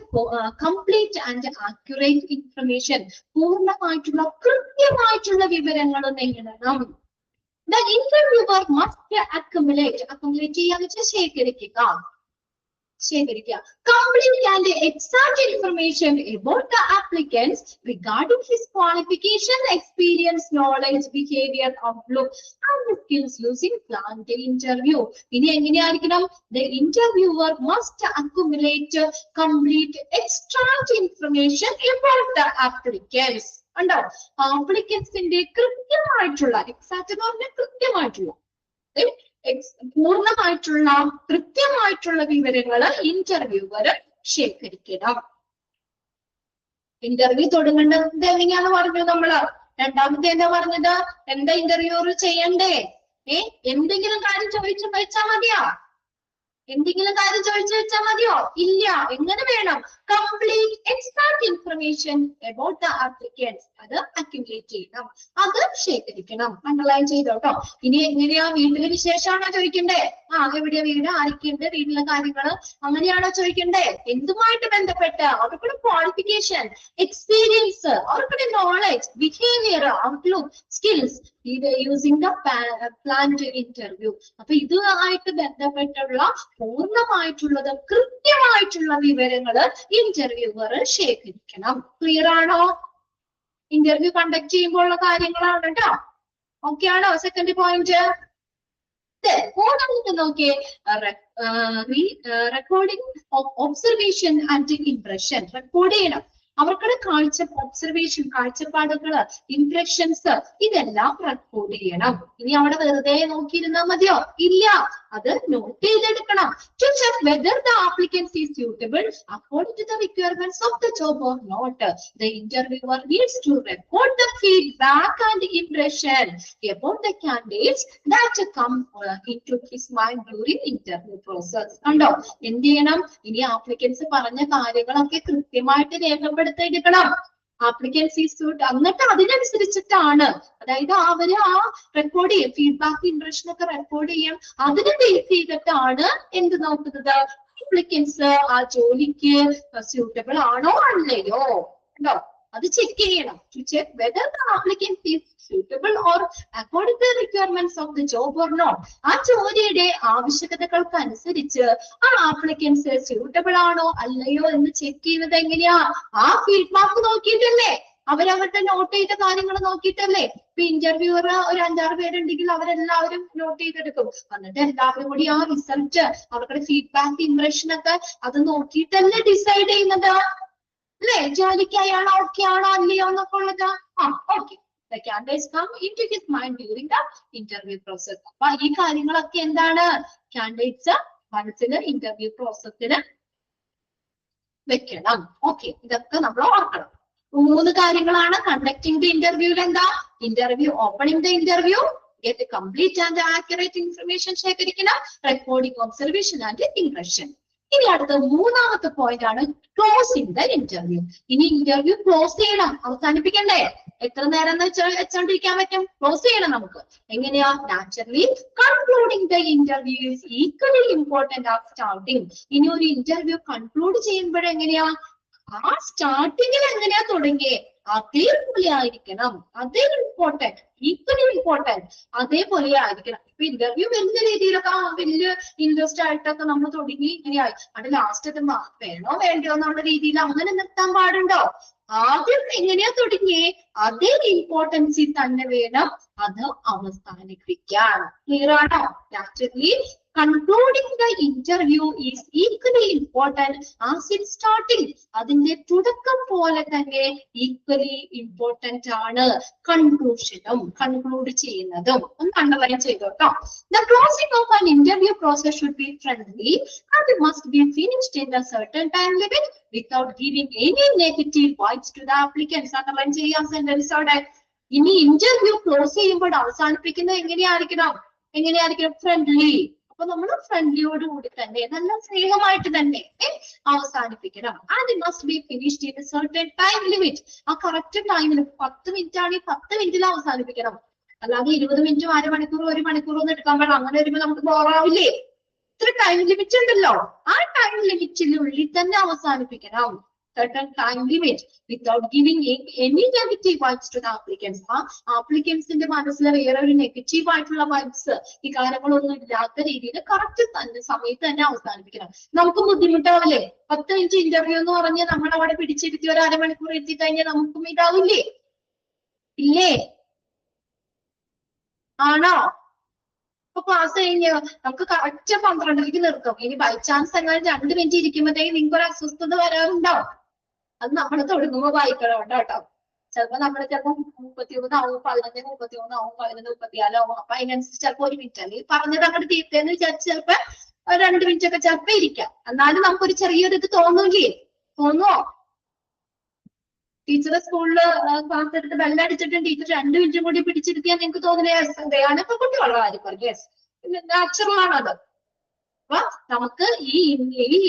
complete and accurate information. പൂർണ്ണമായിട്ടുള്ള കൃത്യമായിട്ടുള്ള വിവരങ്ങൾ നേടണം. The interviewer must accumulate ചെയ്യാന്ന് വെച്ചാൽ ശേഖരിക്കുക. Complete and exact information about the applicants regarding his qualification, experience, knowledge, behavior, outlook and the skills using planned interview. ഇനി എങ്ങനെയായിരിക്കണം? The interviewer must accumulate complete exact information about the applicants. ഉണ്ടോ? ആപ്ലിക്കൻസിന്റെ കൃത്യമായിട്ടുള്ള, exact എന്ന് പറഞ്ഞാൽ കൃത്യമായിട്ടുള്ള, പൂർണ്ണമായിട്ടുള്ള കൃത്യമായിട്ടുള്ള വിവരങ്ങൾ ഇന്റർവ്യൂവർ ശേഖരിക്കണം. ഇന്റർവ്യൂ തുടങ്ങേണ്ടത് എങ്ങനെയാന്ന് പറഞ്ഞു നമ്മള്. രണ്ടാമത്തെ എന്താ പറഞ്ഞത്? എന്താ ഇന്റർവ്യൂവർ ചെയ്യണ്ടേ? എന്തെങ്കിലും കാര്യം ചോദിച്ചു വെച്ചാൽ മതിയോ? ഇല്ല. എങ്ങനെ വേണം? Complete exact information about the applicants. അത് അക്യുമുലേറ്റ് ചെയ്യണം, അത് ശേഖരിക്കണം. അണ്ടർലൈൻ ചെയ്തോട്ടോ. ഇനി എങ്ങനെയാ? വീട്ടിലെ വിശേഷമാണോ ചോദിക്കണ്ടേ? എവിടെയാ വീട്, ആരൊക്കെയുണ്ട്, വീട്ടിലെ കാര്യങ്ങള്, അങ്ങനെയാണോ ചോദിക്കണ്ടേ? എന്തുമായിട്ട് ബന്ധപ്പെട്ട് അവർക്കുള്ള ക്വാളിഫിക്കേഷൻ, എക്സ്പീരിയൻസ്, അവർക്കുള്ള knowledge, behaviour, outlook, skills, using the planned interview. അപ്പൊ ഇതുമായിട്ട് ബന്ധപ്പെട്ടുള്ള പൂർണ്ണമായിട്ടുള്ളത് കൃത്യമായിട്ടുള്ള വിവരങ്ങള് ഇന്റർവ്യൂവർ ശേഖരിക്കണം. ക്ലിയർ ആണോ? ഇന്റർവ്യൂ കണ്ടക്ട് ചെയ്യുമ്പോൾ ഉള്ള കാര്യങ്ങളാണ് കേട്ടോ. ഓക്കെ ആണോ? Second point. മൂന്നാമത്തെ നോക്കിയേ, recording observation and impression. Record ചെയ്യണം. അവർക്കുടെ ഒബ്സർവേഷൻ, കാഴ്ചപ്പാടുകള്, ഇംപ്രഷൻസ്, ഇതെല്ലാം റെക്കോർഡ് ചെയ്യണം. ഇനി അവിടെ വെറുതെ നോക്കിയിരുന്നാൽ മതിയോ? ഇല്ല, അത് നോട്ട് ചെയ്തെടുക്കണം. To check whether the applicant is suitable according to the requirements of the job or not, the interviewer needs to record the feedback and impression about the candidates that come into his mind during interview process. കണ്ടോ? എന്ത് ചെയ്യണം? ഇനി applicants പറഞ്ഞ കാര്യങ്ങളൊക്കെ കൃത്യമായിട്ട് രേഖപ്പെടുത്തിയെടുക്കണം. ആപ്ലിക്കൻസി suit, എന്നിട്ട് അതിനനുസരിച്ചിട്ടാണ്, അതായത് അവര് ആ റെക്കോർഡ് ചെയ്യും, ഫീഡ്ബാക്ക്, ഇംപ്രഷൻ ഒക്കെ റെക്കോർഡ് ചെയ്യും. അതിനെ ബേസ് ചെയ്തിട്ടാണ് എന്ത് നോക്കുന്നത്? ആപ്ലിക്കൻസ് ആ ജോലിക്ക് സ്യൂട്ടബിൾ ആണോ അല്ലയോ ഉണ്ടോ, അത് ചെക്ക് ചെയ്യണം. To check whether the applicant is suitable or according to the requirements of the job or not. ആ ജോലിയുടെ ആവശ്യകതകൾക്ക് അനുസരിച്ച് ആ ആപ്ലിക്കൻസ് സ്യൂട്ടബിൾ ആണോ അല്ലയോ എന്ന് ചെക്ക് ചെയ്യുന്നത് എങ്ങനെയാ? ആ ഫീഡ്ബാക്ക് നോക്കിയിട്ടല്ലേ, അവരവരുടെ നോട്ട് ചെയ്ത കാര്യങ്ങൾ നോക്കിയിട്ടല്ലേ. ഇപ്പൊ ഇന്റർവ്യൂവർ ഒരു 5-6 പേരുണ്ടെങ്കിൽ അവരെല്ലാവരും നോട്ട് ചെയ്തെടുക്കും. എന്നിട്ട് എല്ലാവരും കൂടി ആ റിസൾട്ട്, അവരുടെ ഫീഡ്ബാക്ക്, ഇംപ്രഷൻ ഒക്കെ അത് നോക്കിയിട്ടല്ലേ ഡിസൈഡ് ചെയ്യുന്നത് അല്ലേ? ജോലിക്ക് അയാൾ ഓക്കെ ആണോ അല്ലയോ എന്നൊക്കെ ഉള്ളത്. Okay, the candidates come into his mind during the interview process. അപ്പൊ ഈ കാര്യങ്ങളൊക്കെ എന്താണ്? കാൻഡിഡേറ്റ്സ് മനസ്സിൽ ഇന്റർവ്യൂ പ്രോസസ്സിന് വെക്കണം. ഓക്കെ, ഇതൊക്കെ നമ്മൾ ഓർക്കണം. 3 കാര്യങ്ങളാണ് കണ്ടക്ടിങ് ദ ഇന്റർവ്യൂവിൽ. എന്താ? Interview, opening the interview, get complete and accurate information ശേഖരിക്കണം, recording, observation and impression. ഇനി അടുത്ത മൂന്നാമത്തെ പോയിന്റ് ആണ് ക്ലോസിംഗ് ദ ഇന്റർവ്യൂ. ഇനി ഇന്റർവ്യൂ ക്ലോസ് ചെയ്യണം, അവസാനിപ്പിക്കണ്ടേ? എത്ര നേരം വെച്ചോണ്ടിരിക്കാൻ പറ്റും? ക്ലോസ് ചെയ്യണം നമുക്ക്. എങ്ങനെയാ? Naturally concluding the interview is equally important as starting. ഇനി ഒരു ഇന്റർവ്യൂ കൺക്ലൂഡ് ചെയ്യുമ്പോഴെങ്ങനെയാ? ആ സ്റ്റാർട്ടിങ്ങിൽ എങ്ങനെയാ തുടങ്ങിയേ അതേപോലെ ആയിരിക്കണം. അതേ ഇമ്പോർട്ടന്റ്, ഈക്വലി ഇമ്പോർട്ടന്റ്, അതേപോലെ ആയിരിക്കണം. ഇപ്പൊ ഇന്റർവ്യൂ വലിയ രീതിയിലൊക്കെ വലിയ ഇൻട്രസ്റ്റ് ആയിട്ടൊക്കെ നമ്മൾ തുടങ്ങി ഇങ്ങനെയായി, അത് ലാസ്റ്റ് ഒക്കെ വേണോ വേണ്ടയോ എന്നുള്ള രീതിയിൽ അങ്ങനെ നിർത്താൻ പാടുണ്ടോ? ആദ്യം എങ്ങനെയാ തുടങ്ങിയേ അതേ ഇമ്പോർട്ടൻസിൽ തന്നെ വേണം അത് അവസാനിപ്പിക്കാൻ. ക്ലിയർ ആണോ? Naturally concluding the interview is equally important as in starting. അതിന്റെ തുടക്കം പോലെ തന്നെ ഈക്വലി ഇമ്പോർട്ടന്റ് ആണ് കൺക്ലൂഷനും കൺക്ലൂഡ് ചെയ്യുന്നതും. ഒന്ന് underline ചെയ്തോട്ടോ. The closing of an interview process should be friendly and it must be finished in a certain time limit without giving any negative vibes to the applicants. Underline ചെയ്യാൻ sentence അവിടെ. ഇനി interview close ചെയ്യുമ്പോൾ അവസാനിപ്പിക്കുന്നത് എങ്ങനെയായിരിക്കണം? Friendly. അപ്പൊ നമ്മൾ ഫ്രണ്ട്ലിയോട് കൂടി തന്നെ നല്ല സ്നേഹമായിട്ട് തന്നെ അവസാനിപ്പിക്കണം. And it must be finished in A certain time limit. ആ കറക്റ്റ് ടൈമിൽ 10 മിനിറ്റ് ആണെങ്കിൽ 10 മിനിറ്റിൽ അവസാനിപ്പിക്കണം. അല്ലാതെ 20 മിനിറ്റും 1 മണിക്കൂർ 1 മണിക്കൂറൊന്നും എടുക്കാൻ പാടില്ല. അങ്ങനെ വരുമ്പോൾ നമുക്ക് ബോറാവില്ലേ? ഇത്ര ടൈം ലിമിറ്റ് ഉണ്ടല്ലോ, ആ ടൈം ലിമിറ്റിനുള്ളിൽ തന്നെ അവസാനിപ്പിക്കണം. certain time limit without giving any negative vibes to the applicants. ആ ആപ്ലിക്കൻസിന്റെ മനസ്സിൽ വേറെ ഒരു നെഗറ്റീവ് ആയിട്ടുള്ള വൈബ്സ് ഈ കാര്യങ്ങളൊന്നും ഇല്ലാത്ത രീതിയിൽ കറക്റ്റ് തന്നെ സമയത്ത് തന്നെ അവസാനിപ്പിക്കണം. നമുക്ക് ബുദ്ധിമുട്ടാവില്ലേ? 10 മിനിറ്റ് ഇന്റർവ്യൂ എന്ന് പറഞ്ഞ് നമ്മൾ അവിടെ പിടിച്ചിരുത്തി ഒരു 1/2 മണിക്കൂർ എത്തി കഴിഞ്ഞാൽ നമുക്കും ഇതാവില്ലേ? ഇല്ലേ? ആണോ? അപ്പൊ ക്ലാസ് കഴിഞ്ഞ് നമുക്ക് കറക്റ്റ് 12:30 നിർത്തും. ഇനി ബൈ ചാൻസ് അങ്ങനെ 2 മിനിറ്റ് ഇരിക്കുമ്പോഴത്തേക്ക് നിങ്ങൾക്ക് ഒരു അസ്വസ്ഥത വരാറുണ്ടോ? അത് നമ്മൾ തുടങ്ങുമ്പോ വായിക്കണം കേട്ടോ. ചിലപ്പോ 31 ആവും, 11:33 ആവും, 11:34 ആവും. അപ്പൊ അതിനനുസരിച്ച് ചിലപ്പോ 1 മിനിറ്റ് അല്ലെങ്കിൽ പറഞ്ഞത് അങ്ങോട്ട് തീർത്തേന്ന് വിചാരിച്ച് ചിലപ്പോ 2 മിനിറ്റ് ഒക്കെ ചിലപ്പോ ഇരിക്കാം. എന്നാലും നമുക്കൊരു ചെറിയൊരു ഇത് തോന്നൂലേ? തോന്നുവോ? ടീച്ചർ സ്കൂളില് ക്ലാസ് എടുത്ത് ബെല്ലടിച്ചിട്ടും ടീച്ചർ 2 മിനിറ്റും കൂടി പിടിച്ചിരുത്തിയാൽ നിങ്ങൾക്ക് തോന്നുന്നത് ഞാനിപ്പോ കുട്ടികളുടെ കാര്യം പറഞ്ഞു. യെസ്, നാച്ചുറൽ ആണത്. അപ്പൊ നമുക്ക് ഈ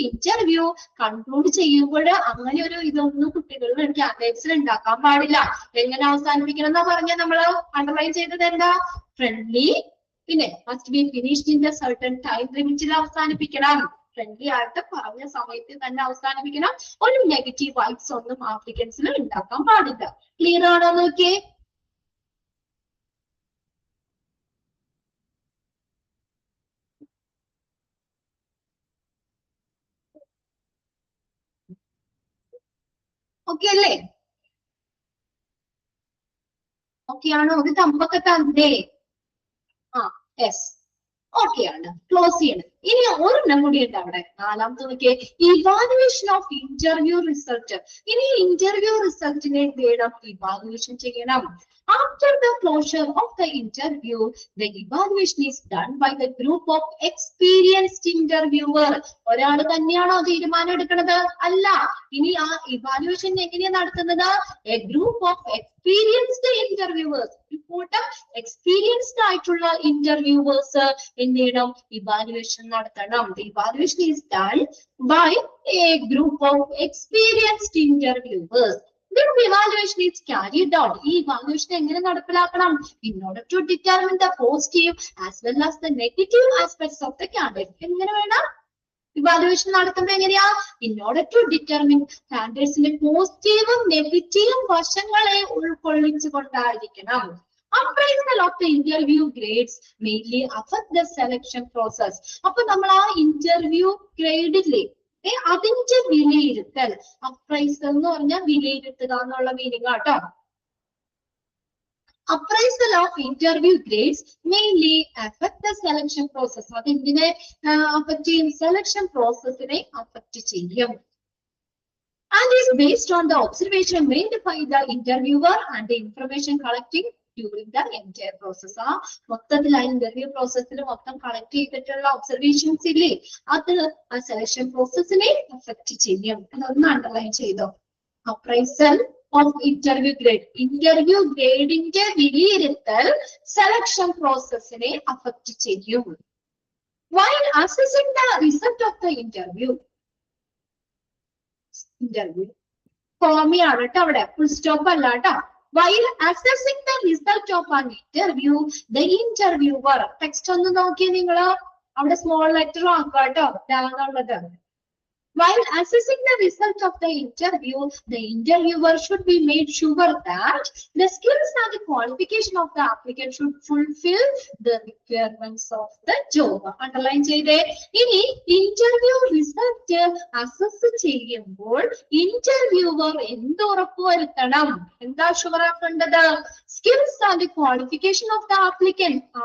ഇന്റർവ്യൂ കൺക്ലൂഡ് ചെയ്യുമ്പോൾ അങ്ങനെ ഒരു ഇതൊന്നും കുട്ടികളിൽ ക്യാൻഡിഡേറ്റ്സിൽ ഉണ്ടാക്കാൻ പാടില്ല. എങ്ങനെ അവസാനിപ്പിക്കണം എന്നാ പറഞ്ഞ നമ്മള് അണ്ടർലൈൻ ചെയ്തത് എന്താ? ഫ്രണ്ട്ലി, പിന്നെ must be finished in the certain time ലിമിറ്റിൽ അവസാനിപ്പിക്കണം. ഫ്രണ്ട്ലി ആയിട്ട് പറഞ്ഞ സമയത്ത് തന്നെ അവസാനിപ്പിക്കണം. ഒരു നെഗറ്റീവ് വൈബ്സ് ഒന്നും ആപ്ലിക്കൻസിൽ ഉണ്ടാക്കാൻ പാടില്ല. ക്ലിയർ ആണോ നോക്കിയേ? ഓക്കെ അല്ലേ? ഓക്കെ ആണോ? ഒരു തമ്പൊക്കെ തന്നേ. ആ യെസ്, ഓക്കെ ആണ്. ക്ലോസ് ചെയ്യണം. ഇനി ഒരെണ്ണം കൂടി ഉണ്ട് അവിടെ. 4ാമത്തെ നോക്കിയേ, ഇവാലുവേഷൻ ഓഫ് ഇന്റർവ്യൂ റിസൾട്ട്. ഇനി ഇന്റർവ്യൂ റിസൾട്ടിനെ വേണം ഇവാലുവേഷൻ ചെയ്യണം. After the closure of the interview, the evaluation is done by the group of experienced interviewer. ഒരാൾ തന്നെയാണോ തീരുമാനം എടുക്കുന്നത്? അല്ല. ഇനി ആ ഇവാലുവേഷൻ എങ്ങനെയാണ് നടത്തുന്നത്? A group of experienced interviewers. കൂട്ടം എക്സ്പീരിയൻസ്ഡ് ആയിട്ടുള്ള ഇന്റർവ്യൂവേഴ്സ് എന്ത് ചെയ്യണം? ഇവാലുവേഷൻ നടത്തണം. The evaluation is done by a group of experienced interviewers. Then the evaluation is carried out. ഈ evaluation എങ്ങനെ നടപ്പിലാക്കണം? In order to determine the positive as well as the negative aspects of the candidate. എങ്ങനെ വേണം evaluation നടത്തുമ്പോൾ? എങ്ങനെയാ? In order to determine candidatesന്റെ പോസിറ്റീവും നെഗറ്റീവും വശങ്ങളെ ഉൾക്കൊള്ളിച്ചുകൊണ്ടായിരിക്കണം. Appraisal of the interview grades mainly affect the selection process. അപ്പൊ നമ്മൾ ആ ഇന്റർവ്യൂ ഗ്രേഡില്ലേ അതിന്റെ വിലയിരുത്തൽ. അപ്രൈസൽ എന്ന് പറഞ്ഞാൽ വിലയിരുത്തുക എന്നുള്ള മീനിങ് ആട്ടോ. Appraisal of interview grades mainly affect the selection process. അതെന്തിനെ അഫക്ട് ചെയ്യും? സെലക്ഷൻ പ്രോസസ്സിനെ അഫക്ട് ചെയ്യും. And is based on the observation made by the interviewer and the information collecting during the entire process. ആ മൊത്തത്തിൽ ആ interview പ്രോസസ്സിൽ മൊത്തം collect ചെയ്തിട്ടുള്ള ഒബ്സർവേഷൻസ് ഇല്ലേ, അത് ആ സെലക്ഷൻ പ്രോസസ്സിനെ അഫക്ട് ചെയ്യും. അതൊന്ന് അണ്ടർലൈൻ ചെയ്തോ. Appraisal of interview grade. Interview ഗ്രേഡിന്റെ വിലയിരുത്തൽ സെലക്ഷൻ പ്രോസസ്സിനെ അഫക്ട് ചെയ്യും. While assessing the result of the interview, കോമിയാണ് കേട്ടോ അവിടെ, ഫുൾ സ്റ്റോപ്പ് അല്ല കേട്ടോ. While assessing the result of an interview, the interviewer, text ഒന്ന് നോക്കി നിങ്ങള്, അവിടെ സ്മോൾ ലെറ്റർ ആക്കുക കേട്ടോ എന്നുള്ളത്. While assessing the result of the interviewer should be made sure that the skills and the qualification of the applicant should fulfill the requirements of the job. Underline ചെയ്തേ. ഇനി interview result assess ചെയ്യുമ്പോൾ interviewer എന്ത് ഉറപ്പുവരുത്തണം? എന്താ sure ആക്കേണ്ടത്? Skills and qualification of the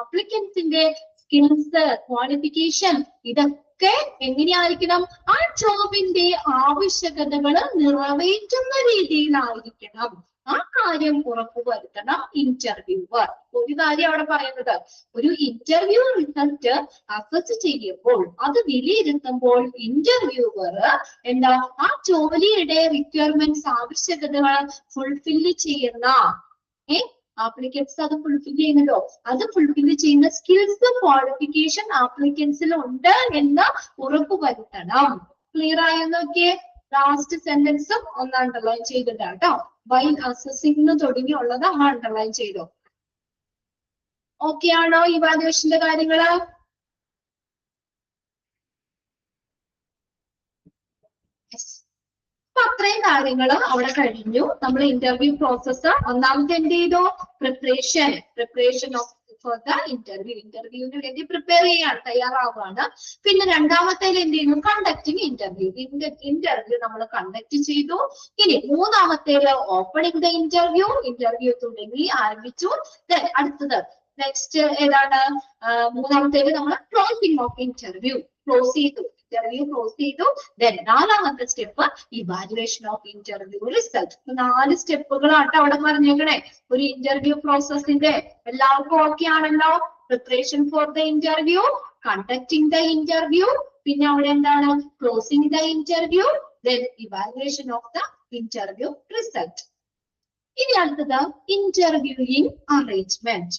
ആപ്ലിക്കന്റിന്റെ skills, qualification ഇതൊക്കെ എങ്ങനെയായിരിക്കണം? ആ ജോബിന്റെ ആവശ്യകതകൾ നിറവേറ്റുന്ന രീതിയിലായിരിക്കണം. ആ കാര്യം ഉറപ്പുവരുത്തണം ഇന്റർവ്യൂവർ. ഒരു കാര്യം അവിടെ പറയുന്നത്, ഒരു ഇന്റർവ്യൂ റിസൾട്ട് അസസ് ചെയ്യുമ്പോൾ, അത് വിലയിരുത്തുമ്പോൾ ഇന്റർവ്യൂവർ എന്താ ആ ജോലിയുടെ റിക്വയർമെന്റ്സ്, ആവശ്യകതകൾ ഫുൾഫില്ല് ചെയ്യുന്ന ആപ്ലിക്കൻസ് അത് ഫുൾഫിൽ ചെയ്യുന്നല്ലോ, അത് ഫുൾഫിൽ ചെയ്യുന്ന സ്കിൽസ്, ക്വാളിഫിക്കേഷൻ ആപ്ലിക്കൻസിൽ ഉണ്ട് എന്ന് ഉറപ്പുവരുത്തണം. ക്ലിയർ ആയെന്നൊക്കെ ലാസ്റ്റ് സെന്റൻസും ഒന്ന് അണ്ടർലൈൻ ചെയ്തിട്ട് കേട്ടോ. വൈൽ അസസിംഗ് തുടങ്ങിയുള്ളത് അണ്ടർലൈൻ ചെയ്തോ. ഓക്കെ ആണോ ഇവാലുവേഷന്റെ കാര്യങ്ങള്? അപ്പൊ അത്രയും കാര്യങ്ങൾ അവിടെ കഴിഞ്ഞു. നമ്മൾ ഇന്റർവ്യൂ പ്രോസസ്സ് ഒന്നാമത്തെ എന്ത് ചെയ്തു? പ്രിപ്പറേഷൻ ഓഫ് ഫോർ ദ ഇന്റർവ്യൂവിന് വേണ്ടി പ്രിപ്പയർ ചെയ്യാണ്, തയ്യാറാവുകയാണ്. പിന്നെ രണ്ടാമത്തേൽ എന്ത് ചെയ്യുന്നു? കണ്ടക്ടിങ് ഇന്റർവ്യൂ നമ്മൾ കണ്ടക്ട് ചെയ്തു. ഇനി മൂന്നാമത്തേല് ഓപ്പണിംഗ് ദ ഇന്റർവ്യൂ തുടങ്ങി ആരംഭിച്ചു. അടുത്തത് നെക്സ്റ്റ് ഏതാണ്? മൂന്നാമത്തേല് നമ്മൾ ക്ലോസിംഗ് ഓഫ് ഇന്റർവ്യൂ ക്ലോസ് ചെയ്തു. ദെൻ നാലാമത്തെ step evaluation of interview result. 4 സ്റ്റെപ്പുകളാട്ടോ അവിടെ പറഞ്ഞേക്കണേ ഒരു ഇന്റർവ്യൂ പ്രോസസ്സിന്റെ. എല്ലാവർക്കും ഓക്കെ ആണല്ലോ? Preparation for the interview, conducting the interview, പിന്നെ അവിടെ എന്താണ്? Closing the interview, then evaluation of the interview result. ഇനി അടുത്തത് ഇന്റർവ്യൂയിങ് അറേഞ്ച്മെന്റ്.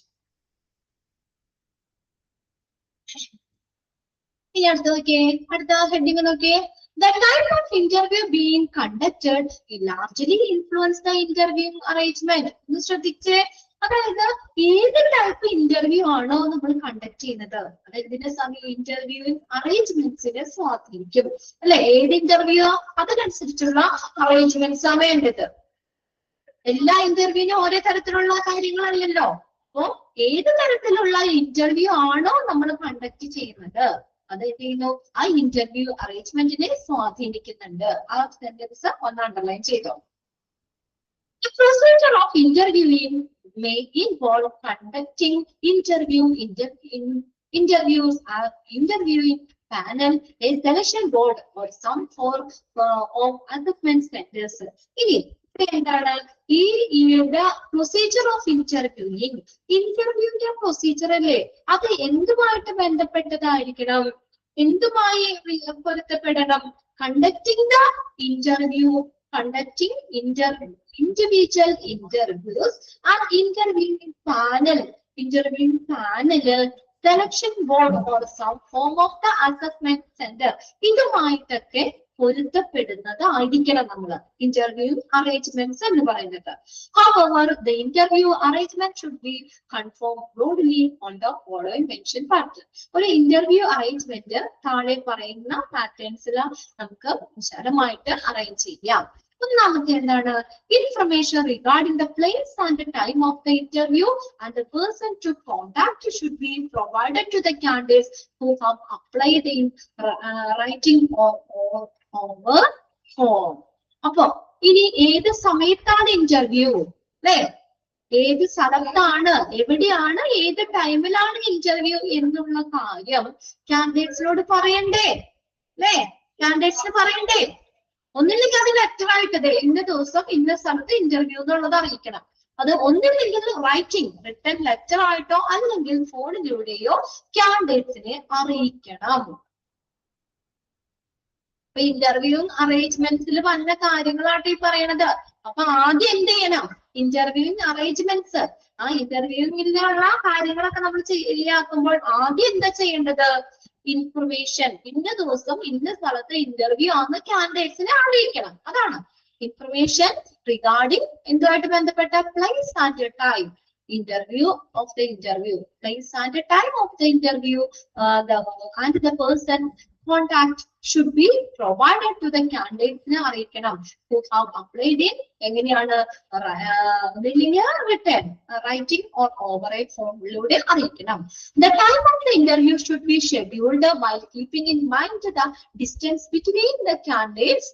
ഇനി അടുത്ത ഹെഡിങ് നോക്കിയേ. The type of interview being conducted largely influence the interview arrangement. ഒന്ന് ശ്രദ്ധിച്ചേ. അതായത് ഏത് ടൈപ്പ് ഇന്റർവ്യൂ ആണോ നമ്മൾ കണ്ടക്ട് ചെയ്യുന്നത്, അതായത് ഇതിന്റെ ഇന്റർവ്യൂവിംഗ് അറേഞ്ച്മെന്റ്സിനെ സ്വാധീനിക്കും അല്ലെ. ഏത് ഇന്റർവ്യൂ അതിനനുസരിച്ചുള്ള അറേഞ്ച്മെന്റ്സ് ആണ് വേണ്ടത്. എല്ലാ ഇന്റർവ്യൂവിനും ഓരോ തരത്തിലുള്ള കാര്യങ്ങളല്ലല്ലോ. അപ്പോ ഏത് തരത്തിലുള്ള ഇന്റർവ്യൂ ആണോ നമ്മൾ കണ്ടക്ട് ചെയ്യുന്നത് അത് എന്ത് ചെയ്യുന്നു? ആ ഇന്റർവ്യൂ അറേഞ്ച്മെന്റിനെ സ്വാധീനിക്കുന്നുണ്ട്. ആ സെന്റൻസ് ഒന്ന് അണ്ടർലൈൻ ചെയ്തോ. The procedure of interviewing may involve conducting interviewing panel, a selection board, or some form of assessment centers. ഇനി എന്താണ് ഈ പ്രൊസീജിയർ ഓഫ് ഇന്റർവ്യൂവിന്റെ പ്രൊസീജിയർ അല്ലേ? അത് എന്തുമായിട്ട് ബന്ധപ്പെട്ടതായിരിക്കണം? എന്തുമായി പൊരുത്തപ്പെടണം? Conducting the interview, conducting individual interviews and interviewing panel, selection board or some form of the assessment center. ഇതുമായിട്ടൊക്കെ പൊരുത്തപ്പെടുന്നതായിരിക്കണം നമ്മൾ interview arrangements എന്ന് പറയുന്നത്. However, the interview arrangement should be conformed broadly on the following mentioned pattern. ഒരു interview arrangement താഴെ പറയുന്ന പാറ്റേൺസിൽ നമുക്ക് വിശാലമായിട്ട് arrange ചെയ്യാം. ഒന്നാമത്തെ എന്താണ്? Information regarding the place and time of the interview and the person to contact should be provided to the candidates who have applied in writing over form. അപ്പൊ ഇനി ഏത് സമയത്താണ് ഇന്റർവ്യൂ അല്ലെ? ഏത് സ്ഥലത്താണ്, എവിടെയാണ്, ഏത് ടൈമിലാണ് ഇന്റർവ്യൂ എന്നുള്ള കാര്യം കാൻഡിഡേറ്റ്സിനോട് പറയണ്ടേ അല്ലെ? കാൻഡിഡേറ്റ്സിന് പറയണ്ടേ? ഒന്നില്ലെങ്കിൽ അത് ലെറ്റർ ആയിട്ട് ഇന്ന ദിവസം ഇന്ന സ്ഥലത്ത് ഇന്റർവ്യൂ എന്നുള്ളത് അറിയിക്കണം. അത് ഒന്നില്ലെങ്കിൽ റൈറ്റിംഗ് റിട്ടൺ ലെറ്റർ ആയിട്ടോ അല്ലെങ്കിൽ ഫോണിലൂടെയോ കാൻഡിഡേറ്റ്സിനെ അറിയിക്കണം. ഇപ്പൊ ഇന്റർവ്യൂ അറേഞ്ച്മെന്റ്സിൽ വന്ന കാര്യങ്ങളായിട്ട് ഈ പറയണത്. അപ്പൊ ആദ്യം എന്ത് ചെയ്യണം? ഇന്റർവ്യൂ അറേഞ്ച്മെന്റ്സ്, ആ ഇന്റർവ്യൂവിലുള്ള കാര്യങ്ങളൊക്കെ നമ്മൾ ശരിയാക്കുമ്പോൾ ആദ്യം എന്താ ചെയ്യേണ്ടത്? ഇൻഫർമേഷൻ, ഇന്ന ദിവസം ഇന്ന സ്ഥലത്ത് ഇന്റർവ്യൂ ആണെന്ന് കാൻഡിഡേറ്റ്സിനെ അറിയിക്കണം. അതാണ് ഇൻഫർമേഷൻ റിഗാർഡിംഗ് എന്തുമായിട്ട് ബന്ധപ്പെട്ട place and time. Interview of the interview, place and time of the interview, and the person contact should be provided to the candidates who have applied in എങ്ങനെയാണ് willing written writing or override form ലൂടെ അറിയിക്കണം. The time of the interview should be scheduled while keeping in mind the distance between the candidates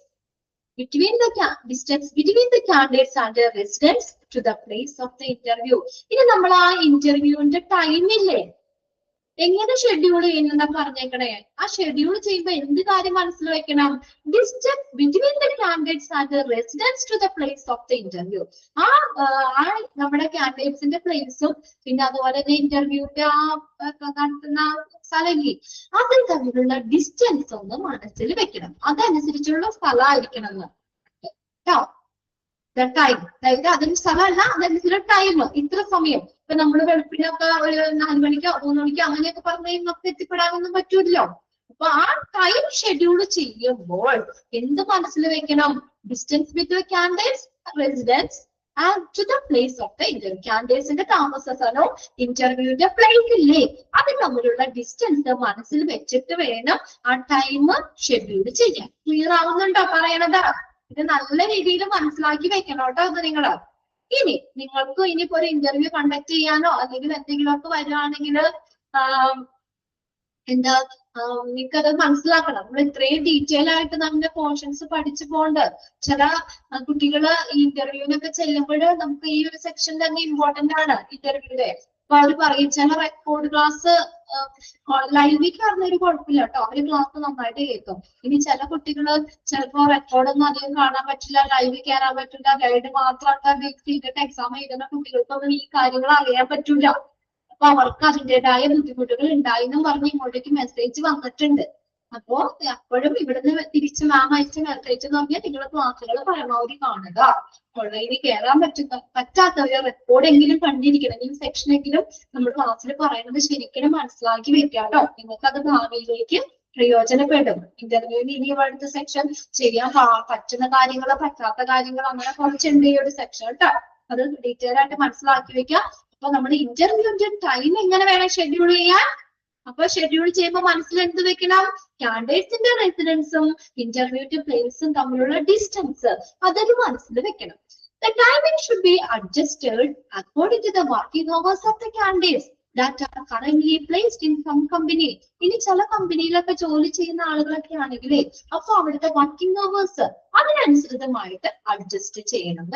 distance between the candidates and their residence to the place of the interview. ഇനി നമ്മൾ ആ ഇന്റർവ്യൂവിന്റെ ടൈമില്ലേ എങ്ങനെ schedule ചെയ്യുന്ന പറഞ്ഞേക്കണേ. ആ schedule ചെയ്യുമ്പോ എന്ത് കാര്യം മനസ്സിൽ വെക്കണം? Distance between the candidates and residence to the place of the interview. ആ നമ്മുടെ കാൻഡിഡേറ്റ്സിന്റെ പ്ലേസും പിന്നെ അതുപോലെ തന്നെ ഇന്റർവ്യൂന്റെ ആ നടത്തുന്ന സ്ഥലം അതിൽ തമ്മിലുള്ള ഡിസ്റ്റൻസ് ഒന്ന് മനസ്സിൽ വെക്കണം. അതനുസരിച്ചുള്ള സ്ഥലമായിരിക്കണം എന്ന് കേട്ടോ. ടൈം, അതായത് അതിന് സ്ഥലമല്ല, അതനുസരിച്ചുള്ള ടൈം, ഇത്ര സമയം. ഇപ്പൊ നമ്മൾ വെളുപ്പിനൊക്കെ ഒരു 4 മണിക്കോ 3 മണിക്കോ അങ്ങനെയൊക്കെ പറഞ്ഞ് നമുക്ക് എത്തിപ്പെടാനൊന്നും പറ്റൂല്ലോ. അപ്പൊ ആ ടൈം ഷെഡ്യൂൾ ചെയ്യുമ്പോൾ എന്ത് മനസ്സിൽ വെക്കണം? Distance between candidates residence and to the place of the interview. കാൻഡിഡേറ്റ്സിന്റെ താമസ സ്ഥലവും ഇന്റർവ്യൂവിന്റെ പ്ലേസ് ഇല്ലേ അത് തമ്മിലുള്ള ഡിസ്റ്റൻസ് മനസ്സിൽ വെച്ചിട്ട് വേണം ആ ടൈം ഷെഡ്യൂൾ ചെയ്യാൻ. ക്ലിയർ ആവുന്നുണ്ടോ പറയണത്? ഇത് നല്ല രീതിയിൽ മനസ്സിലാക്കി വെക്കണം കേട്ടോ അത് നിങ്ങള്. ഇനി നിങ്ങൾക്ക് ഇനിയിപ്പോ ഒരു ഇന്റർവ്യൂ കണ്ടക്ട് ചെയ്യാനോ അല്ലെങ്കിൽ എന്തെങ്കിലുമൊക്കെ വരുവാണെങ്കിൽ എന്താ നിങ്ങൾക്കത് മനസ്സിലാക്കണം. നമ്മൾ ഇത്രയും ഡീറ്റെയിൽ ആയിട്ട് നമ്മുടെ പോർഷൻസ് പഠിച്ചു പോണ്ട്. ചില കുട്ടികള് ഈ ഇന്റർവ്യൂവിനൊക്കെ ചെല്ലുമ്പോൾ നമുക്ക് ഈ ഒരു സെക്ഷൻ തന്നെ ഇമ്പോർട്ടന്റ് ആണ് ഇന്റർവ്യൂടെ. അപ്പൊ അവര് പറയും ചില റെക്കോർഡ് ക്ലാസ് ലൈവിൽ പറഞ്ഞൊരു കുഴപ്പമില്ല കേട്ടോ, അവര് ക്ലാസ് നന്നായിട്ട് കേൾക്കും. ഇനി ചില കുട്ടികള് ചിലപ്പോ റെക്കോർഡൊന്നും അധികം കാണാൻ പറ്റില്ല, ലൈവിൽ കയറാൻ പറ്റില്ല, ഗൈഡ് മാത്രമായിട്ട് ബേസ് ചെയ്തിട്ട് എക്സാം എഴുതുന്ന കുട്ടികൾക്കൊന്നും ഈ കാര്യങ്ങൾ അറിയാൻ പറ്റില്ല. അപ്പൊ അവർക്ക് അതിൻ്റെതായ ബുദ്ധിമുട്ടുകൾ ഉണ്ടായെന്നും പറഞ്ഞ് ഇങ്ങോട്ടേക്ക് മെസ്സേജ് വന്നിട്ടുണ്ട്. അപ്പോ എപ്പോഴും ഇവിടുന്ന് തിരിച്ച് മാം അയച്ച മെസ്സേജ് എന്ന് പറഞ്ഞാൽ നിങ്ങൾ ക്ലാസ്സുകൾ പരമാവധി കാണുക. ഓൺലൈനിൽ കയറാൻ പറ്റാത്തവര് റെക്കോർഡ് എങ്കിലും കണ്ടിരിക്കണം. ഈ സെക്ഷനെങ്കിലും നമ്മൾ ക്ലാസ്സിൽ പറയുന്നത് ശരിക്കും മനസ്സിലാക്കി വെക്കാട്ടോ. നിങ്ങൾക്ക് അത് ഭാവിയിലേക്ക് പ്രയോജനപ്പെടും. ഇന്റർവ്യൂവിന് ഇനി അടുത്ത സെക്ഷൻ ചെയ്യാൻ പറ്റുന്ന കാര്യങ്ങൾ പറ്റാത്ത കാര്യങ്ങൾ അങ്ങനെ കുറച്ചുണ്ട് ഈ ഒരു സെക്ഷൻ കേട്ടോ. അത് ഡീറ്റെയിൽ ആയിട്ട് മനസ്സിലാക്കി വെക്കുക. അപ്പൊ നമ്മൾ ഇന്റർവ്യൂവിന്റെ ടൈം എങ്ങനെ വേണം ഷെഡ്യൂൾ ചെയ്യാൻ? അപ്പൊ ഷെഡ്യൂൾ ചെയ്യുമ്പോൾ മനസ്സിൽ എന്ത് വെക്കണം? കാൻഡിഡേറ്റ്സിന്റെ റെസിഡൻസും ഇന്റർവ്യൂവിന്റെ പ്ലേസും തമ്മിലുള്ള ഡിസ്റ്റൻസ് അതൊരു മനസ്സിൽ വെക്കണം. The timing should be adjusted according to the working hours of the candidates that are currently placed in some company. ഇനി ചില കമ്പനിയിലൊക്കെ ജോലി ചെയ്യുന്ന ആളുകളൊക്കെ ആണെങ്കിലേ അപ്പൊ അവിടുത്തെ വർക്കിംഗ് അവേഴ്സ് അതിനനുസൃതമായിട്ട് അഡ്ജസ്റ്റ് ചെയ്യണം.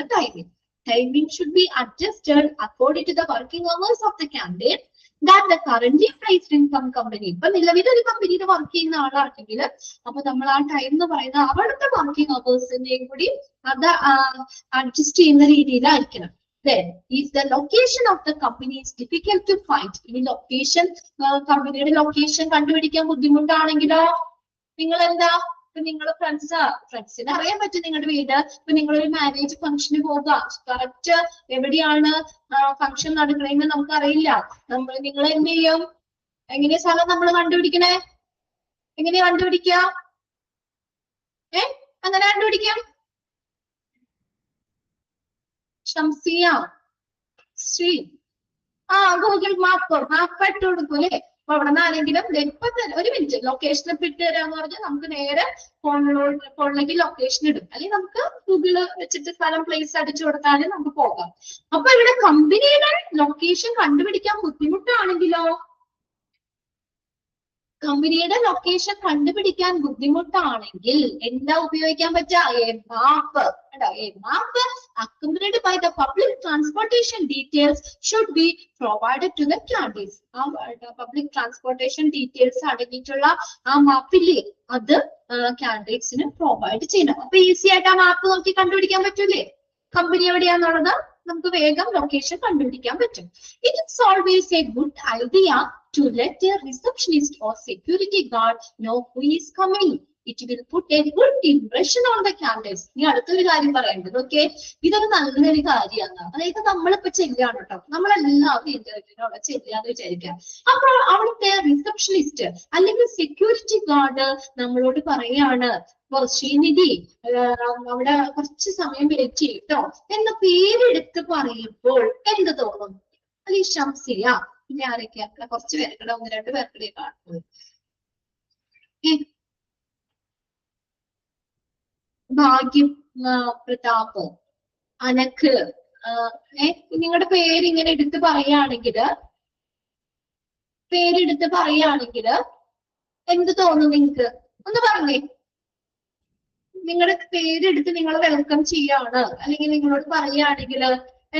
Timing should be adjusted according to the working hours of the candidate that are currently placed in some company. ഇപ്പൊ നിലവിൽ ഒരു കമ്പനിയിൽ വർക്ക് ചെയ്യുന്ന ആളാണെങ്കിൽ അപ്പൊ നമ്മൾ ആ ടൈം എന്ന് പറയുന്ന അവിടുത്തെ വർക്കിംഗ് അവേഴ്സിന്റെയും കൂടി അത് അഡ്ജസ്റ്റ് ചെയ്യുന്ന രീതിയിലായിരിക്കണം. Then, if the location of the company is difficult to find, ഇനി ലൊക്കേഷൻ കമ്പനിയുടെ ലൊക്കേഷൻ കണ്ടുപിടിക്കാൻ ബുദ്ധിമുട്ടാണെങ്കിലോ നിങ്ങൾ എന്താ? ഇപ്പൊ നിങ്ങള് ഫ്രണ്ട്സിനെ അറിയാൻ പറ്റും നിങ്ങളുടെ വീട്. ഇപ്പൊ നിങ്ങളൊരു മാരേജ് ഫംഗ്ഷന് പോകുക, കറക്റ്റ് എവിടെയാണ് ഫംഗ്ഷൻ നടക്കണമെന്ന് നമുക്ക് അറിയില്ല. നിങ്ങൾ എന്ത് ചെയ്യും? എങ്ങനെയാ സ്ഥലം നമ്മൾ കണ്ടുപിടിക്കണേ? എങ്ങനെയാ കണ്ടുപിടിക്കുക? അങ്ങനെ കണ്ടുപിടിക്കാം. ഷംസിയ, ശ്രീ, ഗൂഗിൾ മാപ്പ് ഇട്ട് കൊടുക്കും അല്ലെ? അപ്പൊ അവിടെ നിന്ന് ആരെങ്കിലും ഇപ്പൊ ഒരു മിനിറ്റ് ലൊക്കേഷൻ ഇട്ട് തരാന്ന് പറഞ്ഞാൽ നമുക്ക് നേരെ ഫോണിലേക്ക് ലൊക്കേഷൻ ഇടും. അല്ലെങ്കിൽ നമുക്ക് ഗൂഗിള് വെച്ചിട്ട് സ്ഥലം പ്ലേസ് അടിച്ചു കൊടുത്താലും നമുക്ക് പോകാം. അപ്പൊ ഇവിടെ കമ്പനിയുടെ ലൊക്കേഷൻ കണ്ടുപിടിക്കാൻ ബുദ്ധിമുട്ടാണെങ്കിലോ? കമ്പനിയുടെ ലൊക്കേഷൻ കണ്ടുപിടിക്കാൻ ബുദ്ധിമുട്ടാണെങ്കിൽ എന്താ ഉപയോഗിക്കാൻ പറ്റുക? A map. A map accompanied by the public transportation details should be provided to the candidates. Public transportation details അടങ്ങിയിട്ടുള്ള ആ മാപ്പില്ലേ അത് കാൻഡിഡേറ്റ്സിന് പ്രൊവൈഡ് ചെയ്യണം. അപ്പൊ ഈസി ആയിട്ട് ആ മാപ്പ് നോക്കി കണ്ടുപിടിക്കാൻ പറ്റൂലേ കമ്പനി എവിടെയാന്നുള്ളത്? നമുക്ക് വേഗം ലൊക്കേഷൻ കണ്ടുപിടിക്കാൻ പറ്റും. It's always a good idea to let a receptionist or security guard know who is coming. It will put a good impression on the candidates. ഇനി അടുത്തൊരു കാര്യം പറയേണ്ടത്, ഓക്കെ, ഇതൊരു നല്ലൊരു കാര്യമാണ്. അതായത് നമ്മളിപ്പോ ചെല്ലുകയാണ് കേട്ടോ, നമ്മളെല്ലാവരും ഇന്റർവ്യൂവിന് അവിടെ ചെല്ലുകയെന്ന് വിചാരിക്കാം. അപ്പോൾ അവിടുത്തെ റിസപ്ഷനിസ്റ്റ് അല്ലെങ്കിൽ സെക്യൂരിറ്റി ഗാർഡ് നമ്മളോട് പറയാണ്, ശ്രീനിധി അവിടെ കുറച്ച് സമയം വെയിറ്റ് ചെയ്യട്ടോ എന്ന പേരെടുത്ത് പറയുമ്പോൾ എന്ത് തോന്നും? അല്ലെ ഷംസിയ, പിന്നെ ആരൊക്കെയാ? കുറച്ച് പേർക്കിടെ, 1-2 പേർക്കിടെ കാണുന്നത്. ഭാഗ്യം, പ്രതാപ്, അനക്ക്, നിങ്ങളുടെ പേരിങ്ങനെ എടുത്ത് പറയുകയാണെങ്കിൽ എന്ത് തോന്നും നിങ്ങൾക്ക്? ഒന്ന് പറഞ്ഞേ. നിങ്ങളുടെ പേരെടുത്ത് നിങ്ങൾ വെൽക്കം ചെയ്യാണ് അല്ലെങ്കിൽ നിങ്ങളോട് പറയുകയാണെങ്കിൽ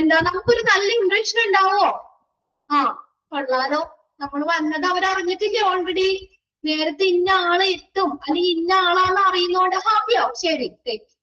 എന്താ, നമുക്കൊരു നല്ല ഇംപ്രഷൻ ഉണ്ടാവോ? കൊള്ളാലോ, നമ്മൾ വന്നത് അവരറിഞ്ഞിട്ടില്ലേ ഓൾറെഡി, നേരത്തെ ഇന്ന ആള് എത്തും അല്ലെങ്കിൽ ഇന്ന ആളാണ് അറിയുന്നോണ്ട് ഹാപ്പിയാവും. ശരി,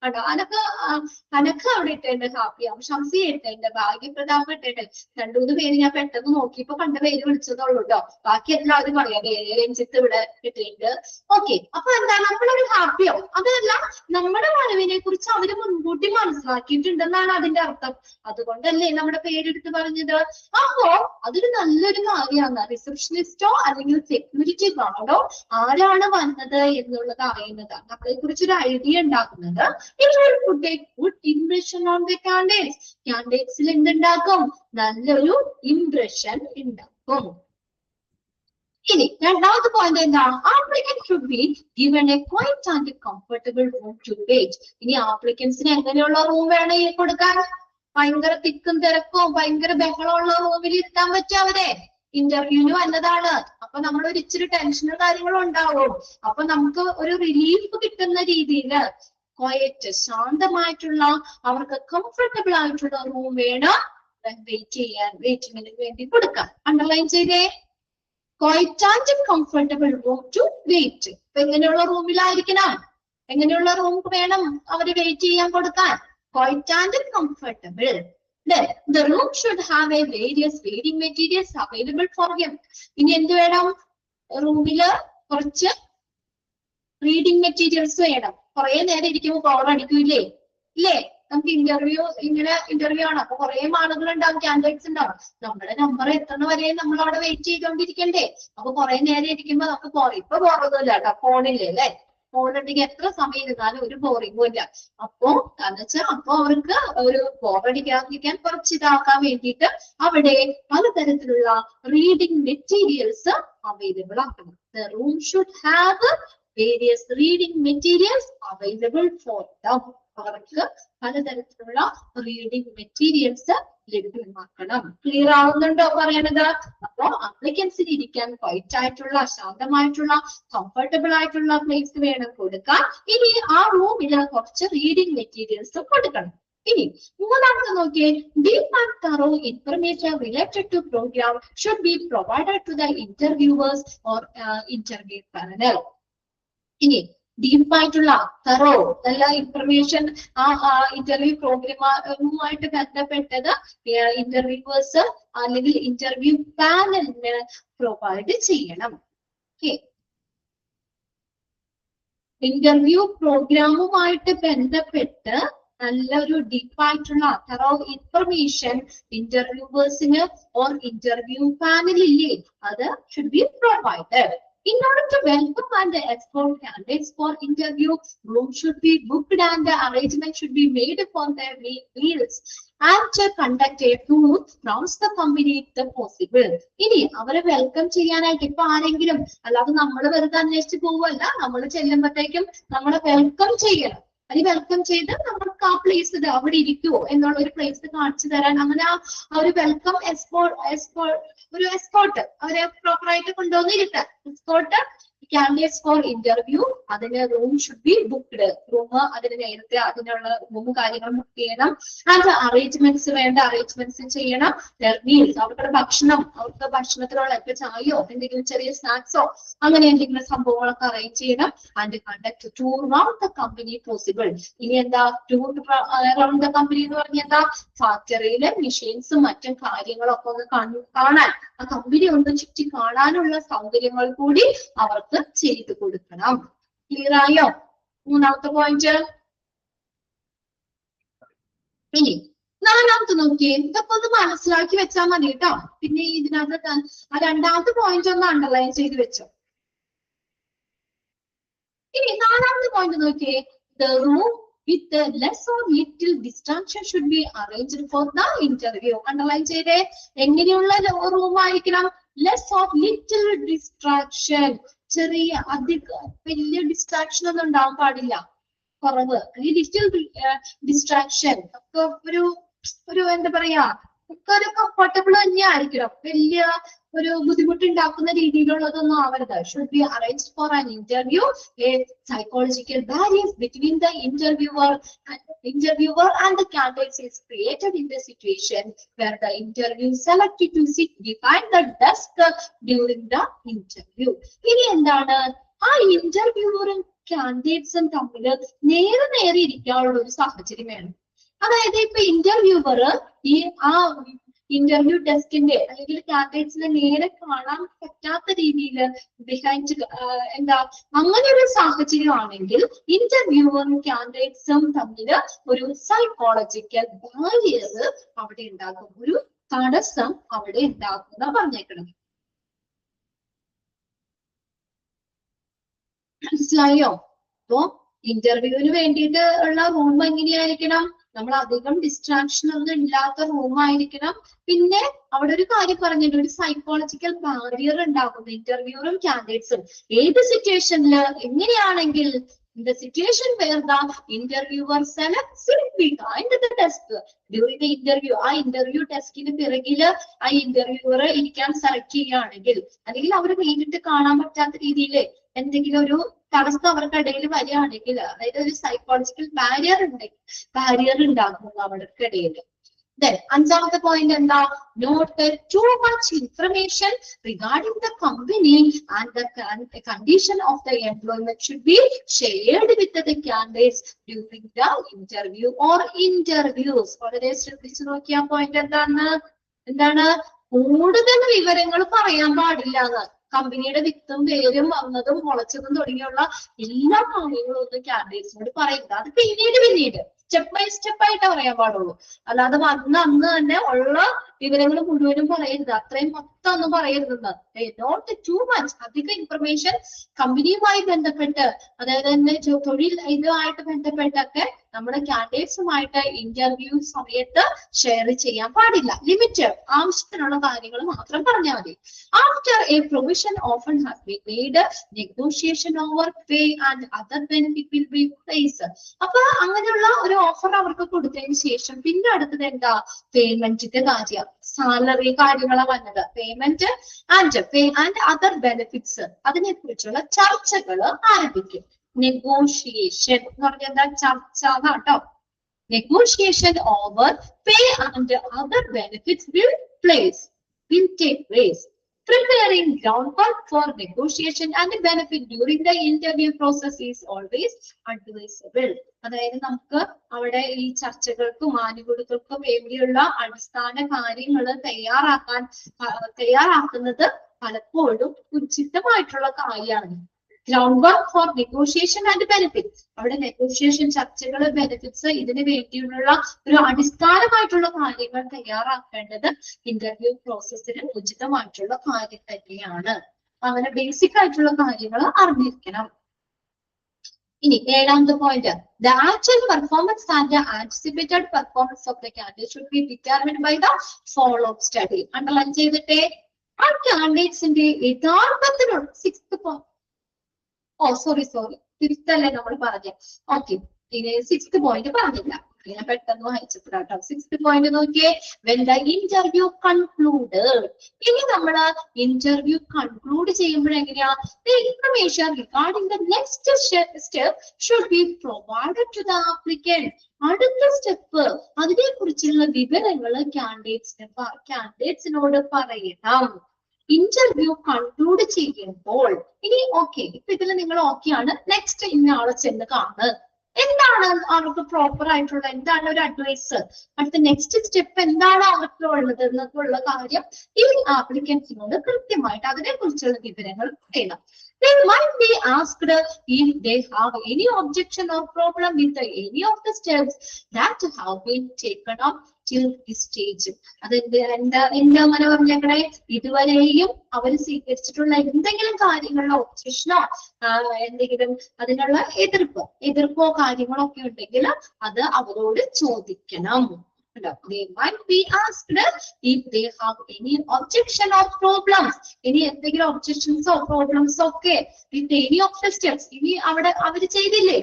കണ്ടോ, അനക്ക് അവിടെ ഇട്ടേണ്ട ഹാപ്പിയാവും, ഷംസി ഇട്ടേണ്ട, ഭാഗ്യപ്രതാപ് ഇട്ടേണ്ട. 2-3 പേര് ഞാൻ പെട്ടെന്ന് നോക്കിയപ്പോ കണ്ട പേര് വിളിച്ചതുള്ളൂ കേട്ടോ. ബാക്കി എല്ലാവരും പറയാം, രഞ്ജിത്ത് ഇവിടെ ഇട്ടേണ്ട്. ഓക്കെ, അപ്പൊ എന്താ, നമ്മളൊരു ഹാപ്പിയാവും. അതല്ല, നമ്മുടെ വരവിനെ കുറിച്ച് അവര് മുൻകൂട്ടി മനസ്സിലാക്കിയിട്ടുണ്ടെന്നാണ് അതിന്റെ അർത്ഥം. അതുകൊണ്ടല്ലേ നമ്മുടെ പേരെടുത്ത് പറഞ്ഞത്. അപ്പോ അതൊരു നല്ലൊരു കാര്യമാണ്. റിസപ്ഷനിസ്റ്റോ അല്ലെങ്കിൽ സെക്യൂരിറ്റി ഗാർഡോ ആരാണ് വന്നത് എന്നുള്ളത് അറിയുന്നതാണ്, നമ്മളെ കുറിച്ചൊരു ഐഡിയ ഉണ്ടാക്കുന്നത്. It will put a good impression on the candidates. Candidatesൽ എന്തുണ്ടാക്കും? നല്ലൊരു ഇംപ്രഷൻ ഉണ്ടാക്കും. ഇനി രണ്ടാമത്തെ പോയിന്റ് എന്താ? Applicant should be given a quiet and comfortable room to wait. ഇനി ആപ്ലിക്കൻസിന് എങ്ങനെയുള്ള റൂം വേണം കൊടുക്കാൻ? ഭയങ്കര തിക്കും തിരക്കും ഭയങ്കര ബഹളമുള്ള റൂമിൽ ഇരുത്താൻ പറ്റും അവരെ? ഇന്റർവ്യൂവിന് വന്നതാണ്, അപ്പൊ നമ്മൾ ഒരു ഇച്ചിരി ടെൻഷനും കാര്യങ്ങളും ഉണ്ടാവും. അപ്പൊ നമുക്ക് ഒരു റിലീഫ് കിട്ടുന്ന രീതിയിൽ ക്വയറ്റ്, ശാന്തമായിട്ടുള്ള, അവർക്ക് കംഫർട്ടബിൾ ആയിട്ടുള്ള റൂം വേണം വെയിറ്റിങ്ങിന് വേണ്ടി കൊടുക്കാൻ. അണ്ടർലൈൻ ചെയ്തേ, quiet and comfortable room to wait. അപ്പൊ എങ്ങനെയുള്ള റൂമിലായിരിക്കണം? എങ്ങനെയുള്ള റൂം വേണം അവര് വെയിറ്റ് ചെയ്യാൻ കൊടുക്കാൻ? Quiet and comfortable. The room should have a various reading materials available for him. ഇനി എന്ത് വേണം? റൂമില് കുറച്ച് റീഡിംഗ് മെറ്റീരിയൽസ് വേണം. കുറെ നേരം ഇരിക്കുമ്പോൾ ബോറടിക്കൂലേ? ഇല്ലേ? നമുക്ക് ഇന്റർവ്യൂ ആണ്, അപ്പൊ കുറെ ആളുകൾ ഉണ്ടാവും, കാൻഡിഡേറ്റ്സ് ഉണ്ടാവും. നമ്മുടെ നമ്പർ എത്തുന്ന വരെ നമ്മൾ അവിടെ വെയിറ്റ് ചെയ്തോണ്ടിരിക്കണ്ടേ? അപ്പൊ കുറെ നേരം ഇരിക്കുമ്പോ നമുക്ക് ഇപ്പൊ ബോറൊന്നുമില്ല കേട്ടോ, ഫോണില്ലേ അല്ലെ? ഫോണുണ്ടെങ്കിൽ എത്ര സമയം ഇരുന്നാലും ഒരു ബോറിംഗും ഇല്ല. അപ്പോ അപ്പൊ അവർക്ക് ഒരു ബോറടിക്കാതിരിക്കാൻ കുറച്ച് ഇതാക്കാൻ വേണ്ടിയിട്ട് അവിടെ പലതരത്തിലുള്ള റീഡിംഗ് മെറ്റീരിയൽസ് അവൈലബിൾ ആക്കണം. The room should have various reading materials available for them. അവർക്ക് പലതരത്തിലുള്ള റീഡിംഗ് മെറ്റീരിയൽസ് ലഭ്യമാക്കണം. ക്ലിയർ ആവുന്നുണ്ടോ പറയണത്? അപ്പൊ അപ്ലിക്കൻസിന് ഇരിക്കാൻ ക്വയറ്റ് ആയിട്ടുള്ള, ശാന്തമായിട്ടുള്ള, കംഫർട്ടബിൾ ആയിട്ടുള്ള പ്ലേസ് വേണം കൊടുക്കാൻ. ഇനി ആ റൂമില് കുറച്ച് റീഡിംഗ് മെറ്റീരിയൽസ് കൊടുക്കണം. ഇനി മൂന്നാമത്തെ നോക്കിയേ, deep and thorough information related to program should be provided to the interviewers or interview panel. ഇനി ഡീപ്പായിട്ടുള്ള തറോ നല്ല ഇൻഫർമേഷൻ ആ ഇന്റർവ്യൂ പ്രോഗ്രാമുമായിട്ട് ബന്ധപ്പെട്ടത് ഇന്റർവ്യൂവേഴ്സ് അല്ലെങ്കിൽ ഇന്റർവ്യൂ പാനലിന് പ്രൊവൈഡ് ചെയ്യണം. ഇന്റർവ്യൂ പ്രോഗ്രാമുമായിട്ട് ബന്ധപ്പെട്ട് നല്ലൊരു ഡീപ്പായിട്ടുള്ള തറോ ഇൻഫർമേഷൻ ഇന്റർവ്യൂവേഴ്സിന് ഓർ ഇന്റർവ്യൂ പാനലില്ലേ, അത് should be provided. In order to welcome and escort candidates for interview, room should be booked and the arrangement should be made for their meals and to conduct a tour from the company if possible. ഇനി അവരെ welcome ചെയ്യാനായിട്ട് ഇപ്പൊ ആരെങ്കിലും, അല്ലാതെ നമ്മൾ വെറുതെ അന്വേഷിച്ച് പോവല്ല, നമ്മൾ ചെല്ലുമ്പോഴത്തേക്കും നമ്മളെ വെൽക്കം ചെയ്യണം. അത് വെൽക്കം ചെയ്ത് നമുക്ക് ആ പ്ലേസ് അവിടെ ഇരിക്കുവോ എന്നുള്ള ഒരു പ്ലേസ് കാണിച്ചു തരാൻ, അങ്ങനെ ആ ഒരു വെൽക്കം ഒരു എസ്കോർട്ട് അവരെ പ്രോപ്പറായിട്ട് കൊണ്ടുവന്നിരുത്താൻ. എസ്കോർട്ട് candidates for interview, അതിന് room should be booked. Room അതിന് നേരത്തെ അതിനുള്ള റൂം കാര്യങ്ങൾ ബുക്ക് ചെയ്യണം. ആൻഡ് അറേഞ്ച്മെന്റ്സ് വേണ്ട അറേഞ്ച്മെന്റ്സ് ചെയ്യണം. മീൽസ്, അവരുടെ ഭക്ഷണം, അവർക്ക് ഭക്ഷണത്തിനുള്ള ഇപ്പൊ ചായയോ എന്തെങ്കിലും ചെറിയ സ്നാക്സോ അങ്ങനെ എന്തെങ്കിലും സംഭവങ്ങളൊക്കെ അറേഞ്ച് ചെയ്യണം. And conduct tour round the company possible. ഇനി എന്താ ടൂർ റൗണ്ട് ദ കമ്പനി എന്ന് പറഞ്ഞാൽ എന്താ? ഫാക്ടറിയിലെ മെഷീൻസും മറ്റും കാര്യങ്ങളൊക്കെ ഒന്ന് കാണാൻ, ആ കമ്പനി ഒന്ന് ചുറ്റി കാണാനുള്ള സൗകര്യങ്ങൾ കൂടി അവർക്ക് ചെയ്തു കൊടുക്കണം. ക്ലിയർ ആയോ? മൂന്നാമത്തെ പോയിന്റ്. ഇനി നാലാമത്തെ നോക്കിയേ, ഇതൊക്കെ ഒന്ന് മനസ്സിലാക്കി വെച്ചാൽ മതി കേട്ടോ. പിന്നെ ഇതിനകത്ത് ആ രണ്ടാമത്തെ പോയിന്റ് ഒന്ന് അണ്ടർലൈൻ ചെയ്ത് വെച്ചോ. ഇനി നാലാമത്തെ പോയിന്റ് നോക്കിയേ, the room with less or little distraction should be arranged for the interview. Underline ചെയ്തേ, എങ്ങനെയുള്ള റൂം ആയിരിക്കണം? ലെസ് ഓഫ് ലിറ്റിൽ ഡിസ്ട്രാക്ഷൻ, ചെറിയ അധിക വലിയ ഡിസ്ട്രാക്ഷൻ ഒന്നും ഉണ്ടാവാൻ പാടില്ല, കുറവ്. ഈ ലിറ്റിൽ ഡിസ്ട്രാക്ഷൻ ഒക്കെ ഒരു എന്താ പറയാ, ഒക്കെ ഒരു കംഫർട്ടബിൾ തന്നെ ആയിരിക്കണം, വലിയ ഒരു ബുദ്ധിമുട്ടുണ്ടാക്കുന്ന രീതിയിലുള്ളതൊന്നും ആവരുത്. Should be arranged for an interview. A psychological barrier between the interviewer and the candidates is created in the situation where the interview selected to sit behind the desk during the interview. ഇനി എന്താണ്, ആ ഇന്റർവ്യൂവറും കാൻഡിഡേറ്റ്സും തമ്മിൽ നേരെ ഇരിക്കാനുള്ള ഒരു സാഹചര്യം വേണം. അതായത് ഇപ്പൊ ഇന്റർവ്യൂവർ ഈ ആ ഇന്റർവ്യൂ ഡെസ്കിന്റെ അല്ലെങ്കിൽ കാൻഡിഡേറ്റ്സിനെ നേരെ കാണാൻ പറ്റാത്ത രീതിയിൽ ബിഹൈൻഡ് എന്താ അങ്ങനെ ഒരു സാഹചര്യമാണെങ്കിൽ ഇന്റർവ്യൂവറും കാൻഡിഡേറ്റ്സും തമ്മിൽ ഒരു സൈക്കോളജിക്കൽ ബാരിയർ അവിടെ ഉണ്ടാകും, ഒരു തടസ്സം അവിടെ ഉണ്ടാകും എന്നാ പറഞ്ഞേക്കണം. മനസ്സിലായോ? അപ്പോ ഇന്റർവ്യൂവിന് വേണ്ടിയിട്ട് ഉള്ള റൂം എങ്ങനെയായിരിക്കണം? നമ്മൾ അധികം ഡിസ്ട്രാക്ഷൻ ഒന്നും ഇല്ലാത്ത റൂം ആയിരിക്കണം. പിന്നെ അവിടെ ഒരു കാര്യം പറഞ്ഞിട്ടുണ്ട്, ഒരു സൈക്കോളജിക്കൽ ബാരിയർ ഉണ്ടാകും ഇന്റർവ്യൂറും കാൻഡിഡേറ്റ്സും. ഏത് സിറ്റുവേഷനില് എങ്ങനെയാണെങ്കിൽ, the situation where the interviewer selects behind the desk during the interview. ആ ഇന്റർവ്യൂ ഡെസ്കിന് പിറകില് ആ ഇന്റർവ്യൂവർ ഇരിക്കാൻ സെലക്ട് ചെയ്യുകയാണെങ്കിൽ, അല്ലെങ്കിൽ അവർ നേരിട്ട് കാണാൻ പറ്റാത്ത രീതിയിൽ എന്തെങ്കിലും ഒരു തടസ്സം അവർക്കിടയിൽ വരികയാണെങ്കിൽ, അതായത് ഒരു സൈക്കോളജിക്കൽ ബാരിയർ ഉണ്ടാകും അവർക്കിടയിൽ. അഞ്ചാമത്തെ പോയിന്റ് എന്താ? Not too much information regarding the company and the condition of the employment should be shared with the candidates during the interview or interviews. വളരെ ശ്രദ്ധിച്ചു നോക്കിയ പോയിന്റ് എന്താണ്? കൂടുതൽ വിവരങ്ങൾ പറയാൻ പാടില്ല എന്ന്. കമ്പനിയുടെ വിത്തും പേരും വന്നതും മുളച്ചതും തുടങ്ങിയുള്ള എല്ലാ കാര്യങ്ങളും ഒന്നും കാൻഡിഡേറ്റ്സിനോട് പറയുന്നത്. അത് പിന്നീട് സ്റ്റെപ്പ് ബൈ സ്റ്റെപ്പ് ആയിട്ട് പറയാൻ പാടുള്ളൂ. അല്ലാതെ അന്ന് തന്നെ ഉള്ള വിവരങ്ങൾ മുഴുവനും പറയരുത്, അത്രയും മൊത്തം ഒന്നും പറയരുതെന്ന്. നോട്ട് ടു മച്ച്, അധിക ഇൻഫർമേഷൻ കമ്പനിയുമായി ബന്ധപ്പെട്ട്, അതായത് തന്നെ തൊഴിൽ ഇതുമായിട്ട് ബന്ധപ്പെട്ടൊക്കെ നമ്മുടെ കാൻഡിഡേറ്റ്സുമായിട്ട് ഇന്റർവ്യൂ സമയത്ത് ഷെയർ ചെയ്യാൻ പാടില്ല. ലിമിറ്റഡ്, ആവശ്യത്തിനുള്ള കാര്യങ്ങൾ മാത്രം പറഞ്ഞാൽ മതി. After A provision often has been made, negotiation over pay and other benefit will be place. അപ്പൊ അങ്ങനെയുള്ള ഒരു ഓഫർ അവർക്ക് കൊടുത്തതിന് ശേഷം പിന്നെ അടുത്തത് എന്താ? പേയ്മെന്റിന്റെ കാര്യം, സാലറി കാര്യങ്ങളാണ് വന്നത്. പേയ്മെന്റ് ആൻഡ് അതർ ബെനിഫിറ്റ്സ്, അതിനെ കുറിച്ചുള്ള ചർച്ചകൾ ആരംഭിക്കും. നെഗോഷിയേഷൻ എന്ന് പറഞ്ഞാൽ എന്താ? ചർച്ച കേട്ടോ. Negotiation over pay and other benefits will take place. Preparing groundwork for negotiation and benefit during the interview process is always advisable. അതായത് നമുക്ക് അവിടെ ഈ ചർച്ചകൾക്കും ആനുകൂല്യങ്ങൾക്കും വേണ്ടിയുള്ള അടിസ്ഥാന കാര്യങ്ങൾ തയ്യാറാക്കുന്നത് പലപ്പോഴും ഉചിതമായിട്ടുള്ള കാര്യമാണ്. Ground work for negotiation and benefit, അവിടെ നെഗോഷിയേഷൻ, ചർച്ചകൾ, ബെനിഫിറ്റ്സ്, ഇതിന് വേണ്ടിയുള്ള ഒരു അടിസ്ഥാനമായിട്ടുള്ള കാര്യങ്ങൾ തയ്യാറാക്കേണ്ടത് ഇന്റർവ്യൂ പ്രോസസ്സിന് ഉചിതമായിട്ടുള്ള കാര്യം തന്നെയാണ്. അങ്ങനെ ബേസിക് ആയിട്ടുള്ള കാര്യങ്ങൾ അറിഞ്ഞിരിക്കണം. ഇനി ഏഴാമത്തെ point, the actual performance and the anticipated performance of the candidate should be determined by the follow up study. Underline ചെയ്തിട്ടേ, ആ കാൻഡിഡേറ്റ്സിന്റെ യഥാർത്ഥത്തിലുള്ള സോറി തിരിച്ചല്ലേ നമ്മൾ പറഞ്ഞ. ഓക്കെ, ഇനി സിക്സ്ത് പോയിന്റ് പറഞ്ഞില്ല, ഞാൻ പെട്ടെന്ന് വായിച്ചപ്പോഴാട്ടോ. സിക്സ്ത് പോയിന്റ് നോക്കിയേ, വെൻ ദ ഇന്റർവ്യൂ കൺക്ലൂഡഡ്. ഇനി നമ്മള് ഇന്റർവ്യൂ കൺക്ലൂഡ് ചെയ്യുമ്പോഴെങ്ങനെയാ? The information regarding the next step should be provided to the applicant. അടുത്ത സ്റ്റെപ്പ്, അതിനെ കുറിച്ചുള്ള വിവരങ്ങൾ കാൻഡിഡേറ്റ്സിനോട് പറയണം. ഇന്റർവ്യൂ കൺക്ലൂഡ് ചെയ്യുമ്പോൾ ഇനി ഓക്കെ, ഇപ്പൊ ഇതിൽ നിങ്ങൾ ഓക്കെ ആണ്, നെക്സ്റ്റ് ഇന്ന ആളെ ചെന്ന് കാണുക. എന്താണ് അവർക്ക് പ്രോപ്പർ ആയിട്ടുള്ള, എന്താണ് ഒരു അഡ്വൈസ്, അടുത്ത നെക്സ്റ്റ് സ്റ്റെപ്പ് എന്താണ് അവർക്ക് ഉള്ളത് എന്നൊക്കെയുള്ള കാര്യം ഈ ആപ്ലിക്കൻസിനോട് കൃത്യമായിട്ട് അതിനെ കുറിച്ചുള്ള വിവരങ്ങൾ പറയണം. They might be asked if they have any objection or problem with any of the steps that have been taken up till this stage. അതെന്ത് എന്താ അങ്ങനെ പറഞ്ഞേക്കണേ, ഇതുവരെയും അവർ സ്വീകരിച്ചിട്ടുള്ള എന്തെങ്കിലും കാര്യങ്ങളിലോ ഒബ്ജക്ഷനോ എന്തെങ്കിലും അതിനുള്ള എതിർപ്പോ കാര്യങ്ങളോ ഒക്കെ ഉണ്ടെങ്കിൽ അത് അവരോട് ചോദിക്കണം. They might be asked if they have any objection or problems. ഇനി എന്തെങ്കിലും ഒബ്ജക്ഷൻസോ പ്രോബ്ലംസോ ഒക്കെ with any of the steps. ഇനി അവിടെ അവര് ചെയ്തില്ലേ,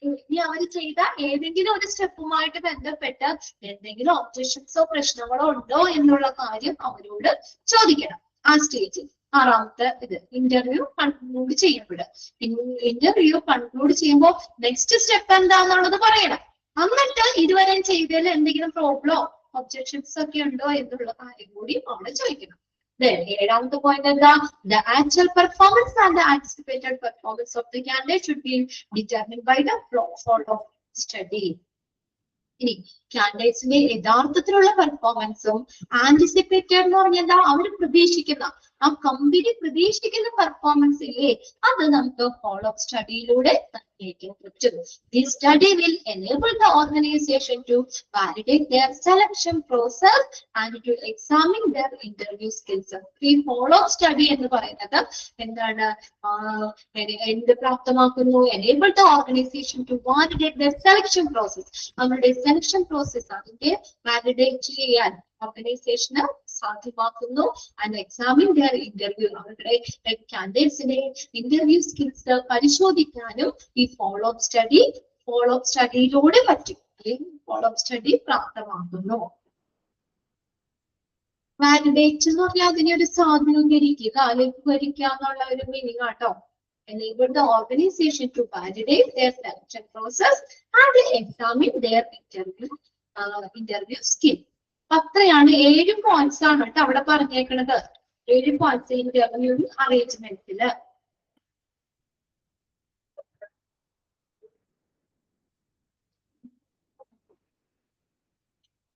ഇനി അവർ ചെയ്ത ഏതെങ്കിലും ഒരു സ്റ്റെപ്പുമായിട്ട് ബന്ധപ്പെട്ട് എന്തെങ്കിലും ഒബ്ജക്ഷൻസോ പ്രശ്നങ്ങളോ ഉണ്ടോ എന്നുള്ള കാര്യം അവരോട് ചോദിക്കണം ആ സ്റ്റേജിൽ. ആറാമത്തെ ഇത് ഇന്റർവ്യൂ കൺക്ലൂഡ് ചെയ്യപ്പെടുക. ഇന്റർവ്യൂ കൺക്ലൂഡ് ചെയ്യുമ്പോൾ നെക്സ്റ്റ് സ്റ്റെപ്പ് എന്താന്നുള്ളത് പറയണം. എന്നിട്ട് ഇതുവരെ ചെയ്തതിൽ എന്തെങ്കിലും പ്രോബ്ലമോ ഒബ്ജക്ഷൻസ് ഒക്കെ ഉണ്ടോ എന്നുള്ള കാര്യം കൂടി അവിടെ ചോദിക്കണം. ഏഴാമത്തെ പോയിന്റ് എന്താ, the actual performance and the anticipated performance of the candidate should be determined by the follow-up study. ഇനി കാൻഡിഡേറ്റ്സിന്റെ യഥാർത്ഥത്തിലുള്ള പെർഫോമൻസും ആന്റിസിപ്പേറ്റഡ് എന്ന് പറഞ്ഞാൽ എന്താ, അവർ പ്രതീക്ഷിക്കുന്ന ആ കമ്പനി പ്രതീക്ഷിക്കുന്ന പെർഫോമൻസ് ഇല്ലേ, അത് നമുക്ക് ഫോളോ അപ്പ് സ്റ്റഡിയിലൂടെ നിർണ്ണയിക്കാൻ പറ്റും. This study will enable the organization to validate their selection process and to examine their interview skills. ഈ ഫോളോ അപ്പ് സ്റ്റഡി എന്ന് പറയുന്നത് എന്താണ്, എന്ത് പ്രാപ്തമാക്കുന്നു, enable the organization to validate their selection process. അവരുടെ സെലക്ഷൻ പ്രോസസ് അതിന്റെ വാലിഡേറ്റ് ചെയ്യാൻ ഓർഗനൈസേഷന് സാധ്യമാക്കുന്നു. ആൻഡ് എക്സാമിൻ ദർ ഇന്റർവ്യൂ, അവരുടെ കാൻഡിഡേറ്റ്സിന്റെ ഇന്റർവ്യൂ സ്കിൽസ് പരിശോധിക്കാനും ഈ ഫോളോ അപ്പ് സ്റ്റഡിയിലൂടെ പറ്റും, അല്ലെങ്കിൽ ഫോളോ അപ്പ് സ്റ്റഡി പ്രാപ്തമാക്കുന്നു. വാലിഡേറ്റ് എന്ന് പറഞ്ഞാൽ അതിനെ ഒരു സാധൂകരിക്കുക അല്ലെങ്കിൽ ഭരിക്കുക എന്നുള്ള ഒരു മീനിങ് ആട്ടോ. Enable the organization to validate their selection process and examine their interview skill. അത്രയാണ് 7 പോയിന്റ്സ് ആണ് കേട്ടോ അവിടെ പറഞ്ഞേക്കുന്നത്. 7 പോയിന്റ്സ് ഇന്റർവ്യൂ അറേഞ്ച്മെന്റില്.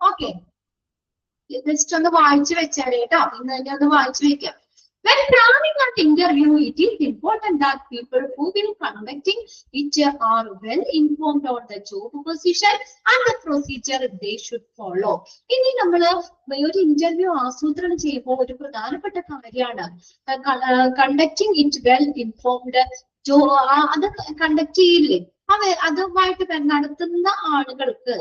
ഓക്കെ, ജസ്റ്റ് ഒന്ന് വായിച്ചു വെച്ചാൽ കേട്ടോ, ഇന്ന് തന്നെ ഒന്ന് വായിച്ചു വെക്കാം. When planning an interview, it is important that people who will conducting it are well informed on the job position and the procedure they should follow. ഇനി നമ്മൾ ഒരു ഇന്റർവ്യൂ ആസൂത്രണം ചെയ്യുമ്പോൾ ഒരു പ്രധാനപ്പെട്ട കാര്യമാണ് കണ്ടക്ടിങ് ഇറ്റ് വെൽ ഇൻഫോംഡ്. അത് conduct ചെയ്യില്ലേ, അതുമായിട്ട് നടത്തുന്ന ആളുകൾക്ക്,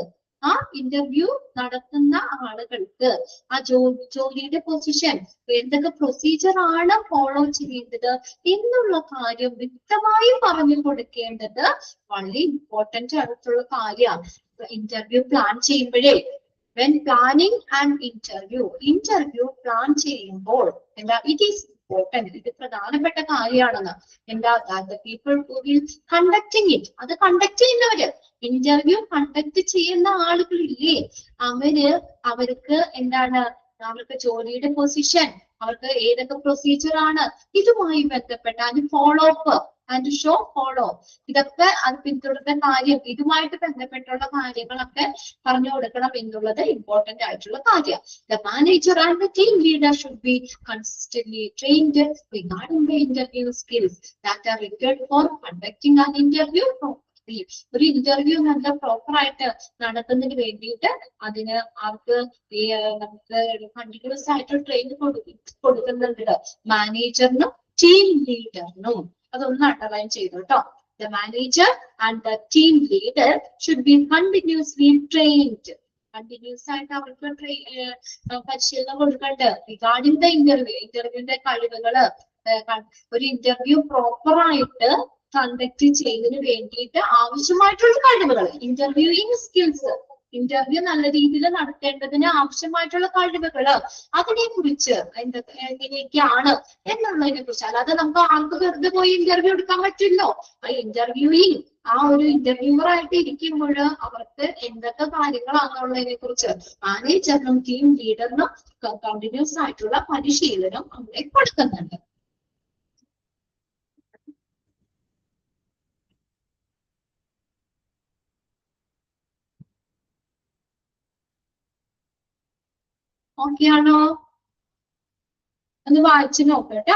ആ ഇന്റർവ്യൂ നടത്തുന്ന ആളുകൾക്ക് ആ ജോലിയുടെ പൊസിഷൻ, എന്തൊക്കെ പ്രൊസീജിയർ ആണ് ഫോളോ ചെയ്യേണ്ടത് എന്നുള്ള കാര്യം വ്യക്തമായി പറഞ്ഞു കൊടുക്കേണ്ടത് വളരെ ഇമ്പോർട്ടന്റ് ആയിട്ടുള്ള കാര്യമാണ്. ഇന്റർവ്യൂ പ്ലാൻ ചെയ്യുമ്പോഴേ, when planning an interview plan ചെയ്യുമ്പോൾ എന്താ, it is important, ഇത് പ്രധാനപ്പെട്ട കാര്യമാണെന്ന്. എന്താ, the people who will conducting it, അത് കണ്ടക്ട് ചെയ്യുന്നവര്, ഇന്റർവ്യൂ കണ്ടക്ട് ചെയ്യുന്ന ആളുകളില്ലേ, അവർക്ക് എന്താണ്, അവർക്ക് ജോലിയുടെ പൊസിഷൻ, അവർക്ക് ഏതൊക്കെ പ്രൊസീജിയർ ആണ്, ഇതുമായി ബന്ധപ്പെട്ട അത് follow up and show follow, ഇതൊക്കെ അത് പിന്തുടരുന്ന കാര്യം, ഇതുമായിട്ട് ബന്ധപ്പെട്ടുള്ള കാര്യങ്ങളൊക്കെ പറഞ്ഞു കൊടുക്കണം എന്നുള്ളത് ഇമ്പോർട്ടന്റ് ആയിട്ടുള്ള കാര്യം. The manager and the team leader should be consistently trained regarding the interview skills that are required for conducting an interview. ഒരു ഇന്റർവ്യൂ നല്ല പ്രോപ്പർ ആയിട്ട് നടത്തുന്നതിന് വേണ്ടിയിട്ട് അതിന് അവർക്ക് നമുക്ക് കണ്ടിന്യൂസ് ആയിട്ട് ട്രെയിൻ കൊടുക്കുന്നുണ്ട് മാനേജറിനും ടീം ലീഡറിനും. അതൊന്ന് അണ്ടർലൈൻ ചെയ്തു കേട്ടോ. The manager and the team leader should be continuously trained. Continuous ആയിട്ട് അവർക്ക് പരിശീലനം കൊടുക്കണ്ട് റിഗാർഡിംഗ് ദ ഇന്റർവ്യൂവിന്റെ കഴിവുകള്. ഒരു ഇന്റർവ്യൂ പ്രോപ്പർ ആയിട്ട് കണ്ടക്ട് ചെയ്യുന്നതിന് വേണ്ടിയിട്ട് ആവശ്യമായിട്ടുള്ള കഴിവുകൾ, ഇന്റർവ്യൂയിങ് സ്കിൽസ്, ഇന്റർവ്യൂ നല്ല രീതിയിൽ നടത്തേണ്ടതിന് ആവശ്യമായിട്ടുള്ള കഴിവുകള്, അതിനെ കുറിച്ച് എങ്ങനെയൊക്കെയാണ് എന്നുള്ളതിനെ കുറിച്ച്. അല്ലാതെ നമുക്ക് ആൾക്ക് വെറുതെ പോയി ഇന്റർവ്യൂ എടുക്കാൻ പറ്റില്ലോ. ഇന്റർവ്യൂയിങ് ആ ഒരു ഇന്റർവ്യൂവർ ആയിട്ട് ഇരിക്കുമ്പോൾ അവർക്ക് എന്തൊക്കെ കാര്യങ്ങളാണെന്നുള്ളതിനെ കുറിച്ച് മാനേജറിനും ടീം ലീഡറിനും കണ്ടിന്യൂസ് ആയിട്ടുള്ള പരിശീലനം അവിടെ കൊടുക്കുന്നുണ്ട്. ഓക്കെ ആണോ? ഒന്ന് വായിച്ചു നോക്കട്ടെ.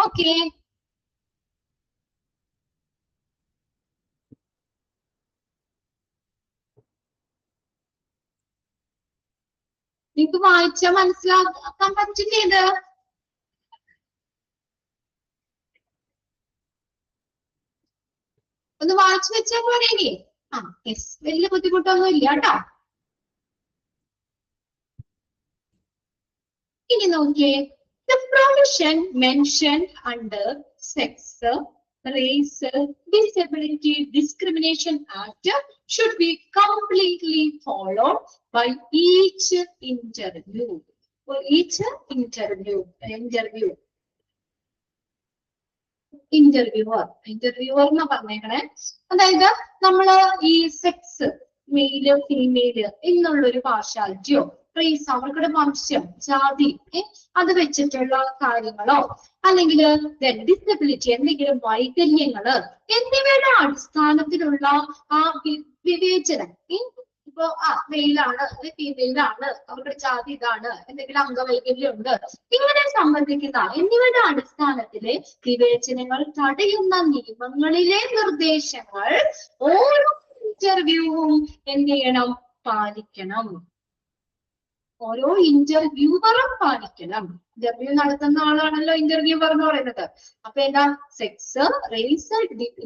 ഓക്കെ. നിങ്ങൾക്ക് വായിച്ചാൽ മനസ്സിലാക്കാൻ പറ്റില്ലേ ഇത്? ഒന്ന് വായിച്ചു വെച്ചാൽ പോരെ ഇനി. യെസ്, വലിയ ബുദ്ധിമുട്ടൊന്നും ഇല്ല കേട്ടോ. ഇനി നോക്കിയേ, the provision mentioned under Sex, Race, Disability Discrimination Act should be completely followed by each interview. For each interviewer എന്ന് പറഞ്ഞേക്കണേ. അതായത് നമ്മള് ഈ സെക്സ്, മെയില് ഫീമെയില് എന്നുള്ളൊരു പാർഷ്യാലിറ്റിയോ റേസ്, അവർക്കുടെ വംശം, ജാതി അത് വെച്ചിട്ടുള്ള കാര്യങ്ങളോ അല്ലെങ്കിൽ ഡിസബിലിറ്റി, എന്തെങ്കിലും വൈകല്യങ്ങള് എന്നിവയുടെ അടിസ്ഥാനത്തിലുള്ള ആ വിവേചനം, ഇപ്പൊ മെയിലാണ് ഫീമെയിലാണ്, അവരുടെ ജാതി ഇതാണ്, എന്തെങ്കിലും അംഗവൈകല്യം ഉണ്ട്, ഇങ്ങനെ സംബന്ധിക്കുന്ന എന്നിവയുടെ അടിസ്ഥാനത്തിലെ വിവേചനങ്ങൾ തടയുന്ന നിയമങ്ങളിലെ നിർദ്ദേശങ്ങൾ ഓരോ ഇന്റർവ്യൂവും എന്ത് ചെയ്യണം? പാലിക്കണം. ഓരോ ഇന്റർവ്യൂവറും പാലിക്കണം. ഇന്റർവ്യൂ നടത്തുന്ന ആളാണല്ലോ ഇന്റർവ്യൂവർ എന്ന് പറയുന്നത്. അപ്പൊ എന്താ? സെക്സ്, റേസ്,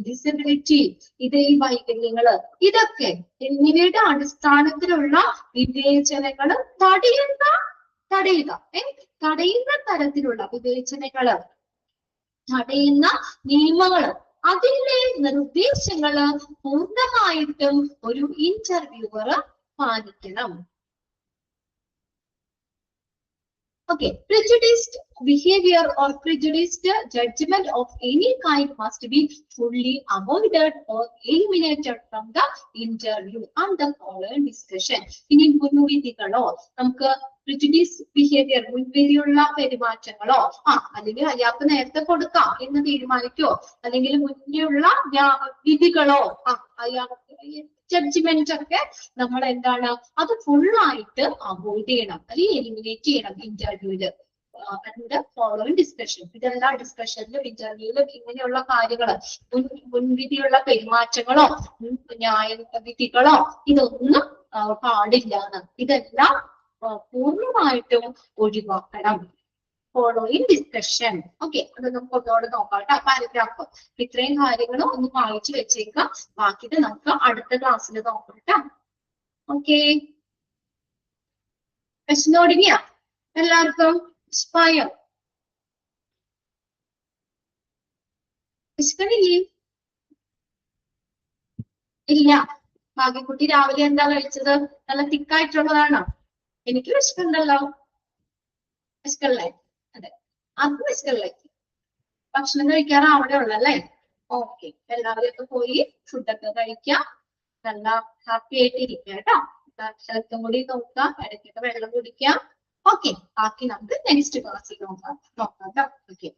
ഡിസബിലിറ്റി, ഇത് ഈ വൈകല്യങ്ങള് ഇതൊക്കെ എന്നിവയുടെ അടിസ്ഥാനത്തിലുള്ള വിവേചനങ്ങൾ തടയുന്ന തരത്തിലുള്ള വിവേചനങ്ങള് തടയുന്ന നിയമങ്ങള്, അതിലെ നിർദ്ദേശങ്ങള് പൂർണ്ണമായിട്ടും ഒരു ഇന്റർവ്യൂവർ പാലിക്കണം. Okay, prejudiced behavior or prejudiced judgment of any kind must be fully avoided or eliminated from the interview and the following discussion. ഇനി മുൻവിധികളോ, നമുക്ക് പ്രിജുഡീസ് ബിഹേവിയർ, മുൻവിധിയുള്ള പെരുമാറ്റങ്ങളോ, അല്ലെങ്കിൽ അയാൾക്ക് നേരത്തെ കൊടുക്കാം എന്ന് തീരുമാനിക്കോ, അല്ലെങ്കിൽ മുന്നിലുള്ള വിധികളോ, അയാൾക്ക് ജഡ്ജ്മെന്റ് ഒക്കെ നമ്മൾ എന്താണ് അത് ഫുള്ളായിട്ട് അവോയ്ഡ് ചെയ്യണം, അല്ലെങ്കിൽ എലിമിനേറ്റ് ചെയ്യണം ഇന്റർവ്യൂല്. ഫോളോയിങ് ഡിസ്കഷൻ, ഇതെല്ലാം ഡിസ്കഷനിലും ഇന്റർവ്യൂലും ഇങ്ങനെയുള്ള കാര്യങ്ങള്, മുൻവിധിയുള്ള പെരുമാറ്റങ്ങളോ ന്യായവിധികളോ ഇതൊന്നും പാടില്ലാന്ന്, ഇതെല്ലാം പൂർണ്ണമായിട്ടും ഒഴിവാക്കണം. Following discussion. ഓക്കെ, അത് നമുക്ക് ഒന്നോട് നോക്കാം കേട്ടോ. പാരഗ്രാഫ് ഇത്രയും കാര്യങ്ങളും ഒന്ന് വായിച്ചു വെച്ചേക്കാം. ബാക്കിയിട്ട് നമുക്ക് അടുത്ത ക്ലാസ്സിൽ നോക്കാം കേട്ടോ. ഓക്കെ, പ്രശ്നോടിനിയാ എല്ലാവർക്കും? ഇഷ്ടായോ? ഇഷ്ടമില്ലേ? ഇല്ല. ഭാഗ്യക്കുട്ടി രാവിലെ എന്താ കഴിച്ചത്? നല്ല തിക്കായിട്ടുള്ളതാണോ? എനിക്ക് വിശക്കുണ്ടല്ലോ. വിശക്കല്ലേ? അതെ, അത് വിശക്കല്ലേ? ഭക്ഷണം കഴിക്കാറാവണേ ഉള്ളല്ലേ? ഓക്കെ, എല്ലാവരും ഒക്കെ പോയി ഫുഡൊക്കെ കഴിക്കാം. നല്ല ഹാപ്പി ആയിട്ട് ഇരിക്കുക കേട്ടോ. ഹെൽത്തും കൂടി നോക്കാം, ഇടയ്ക്കൊക്കെ വെള്ളം കുടിക്കാം. ഓക്കെ, ബാക്കി നമുക്ക് നെക്സ്റ്റ് ക്ലാസ്സിൽ നോക്കാം കേട്ടോ. ഓക്കെ.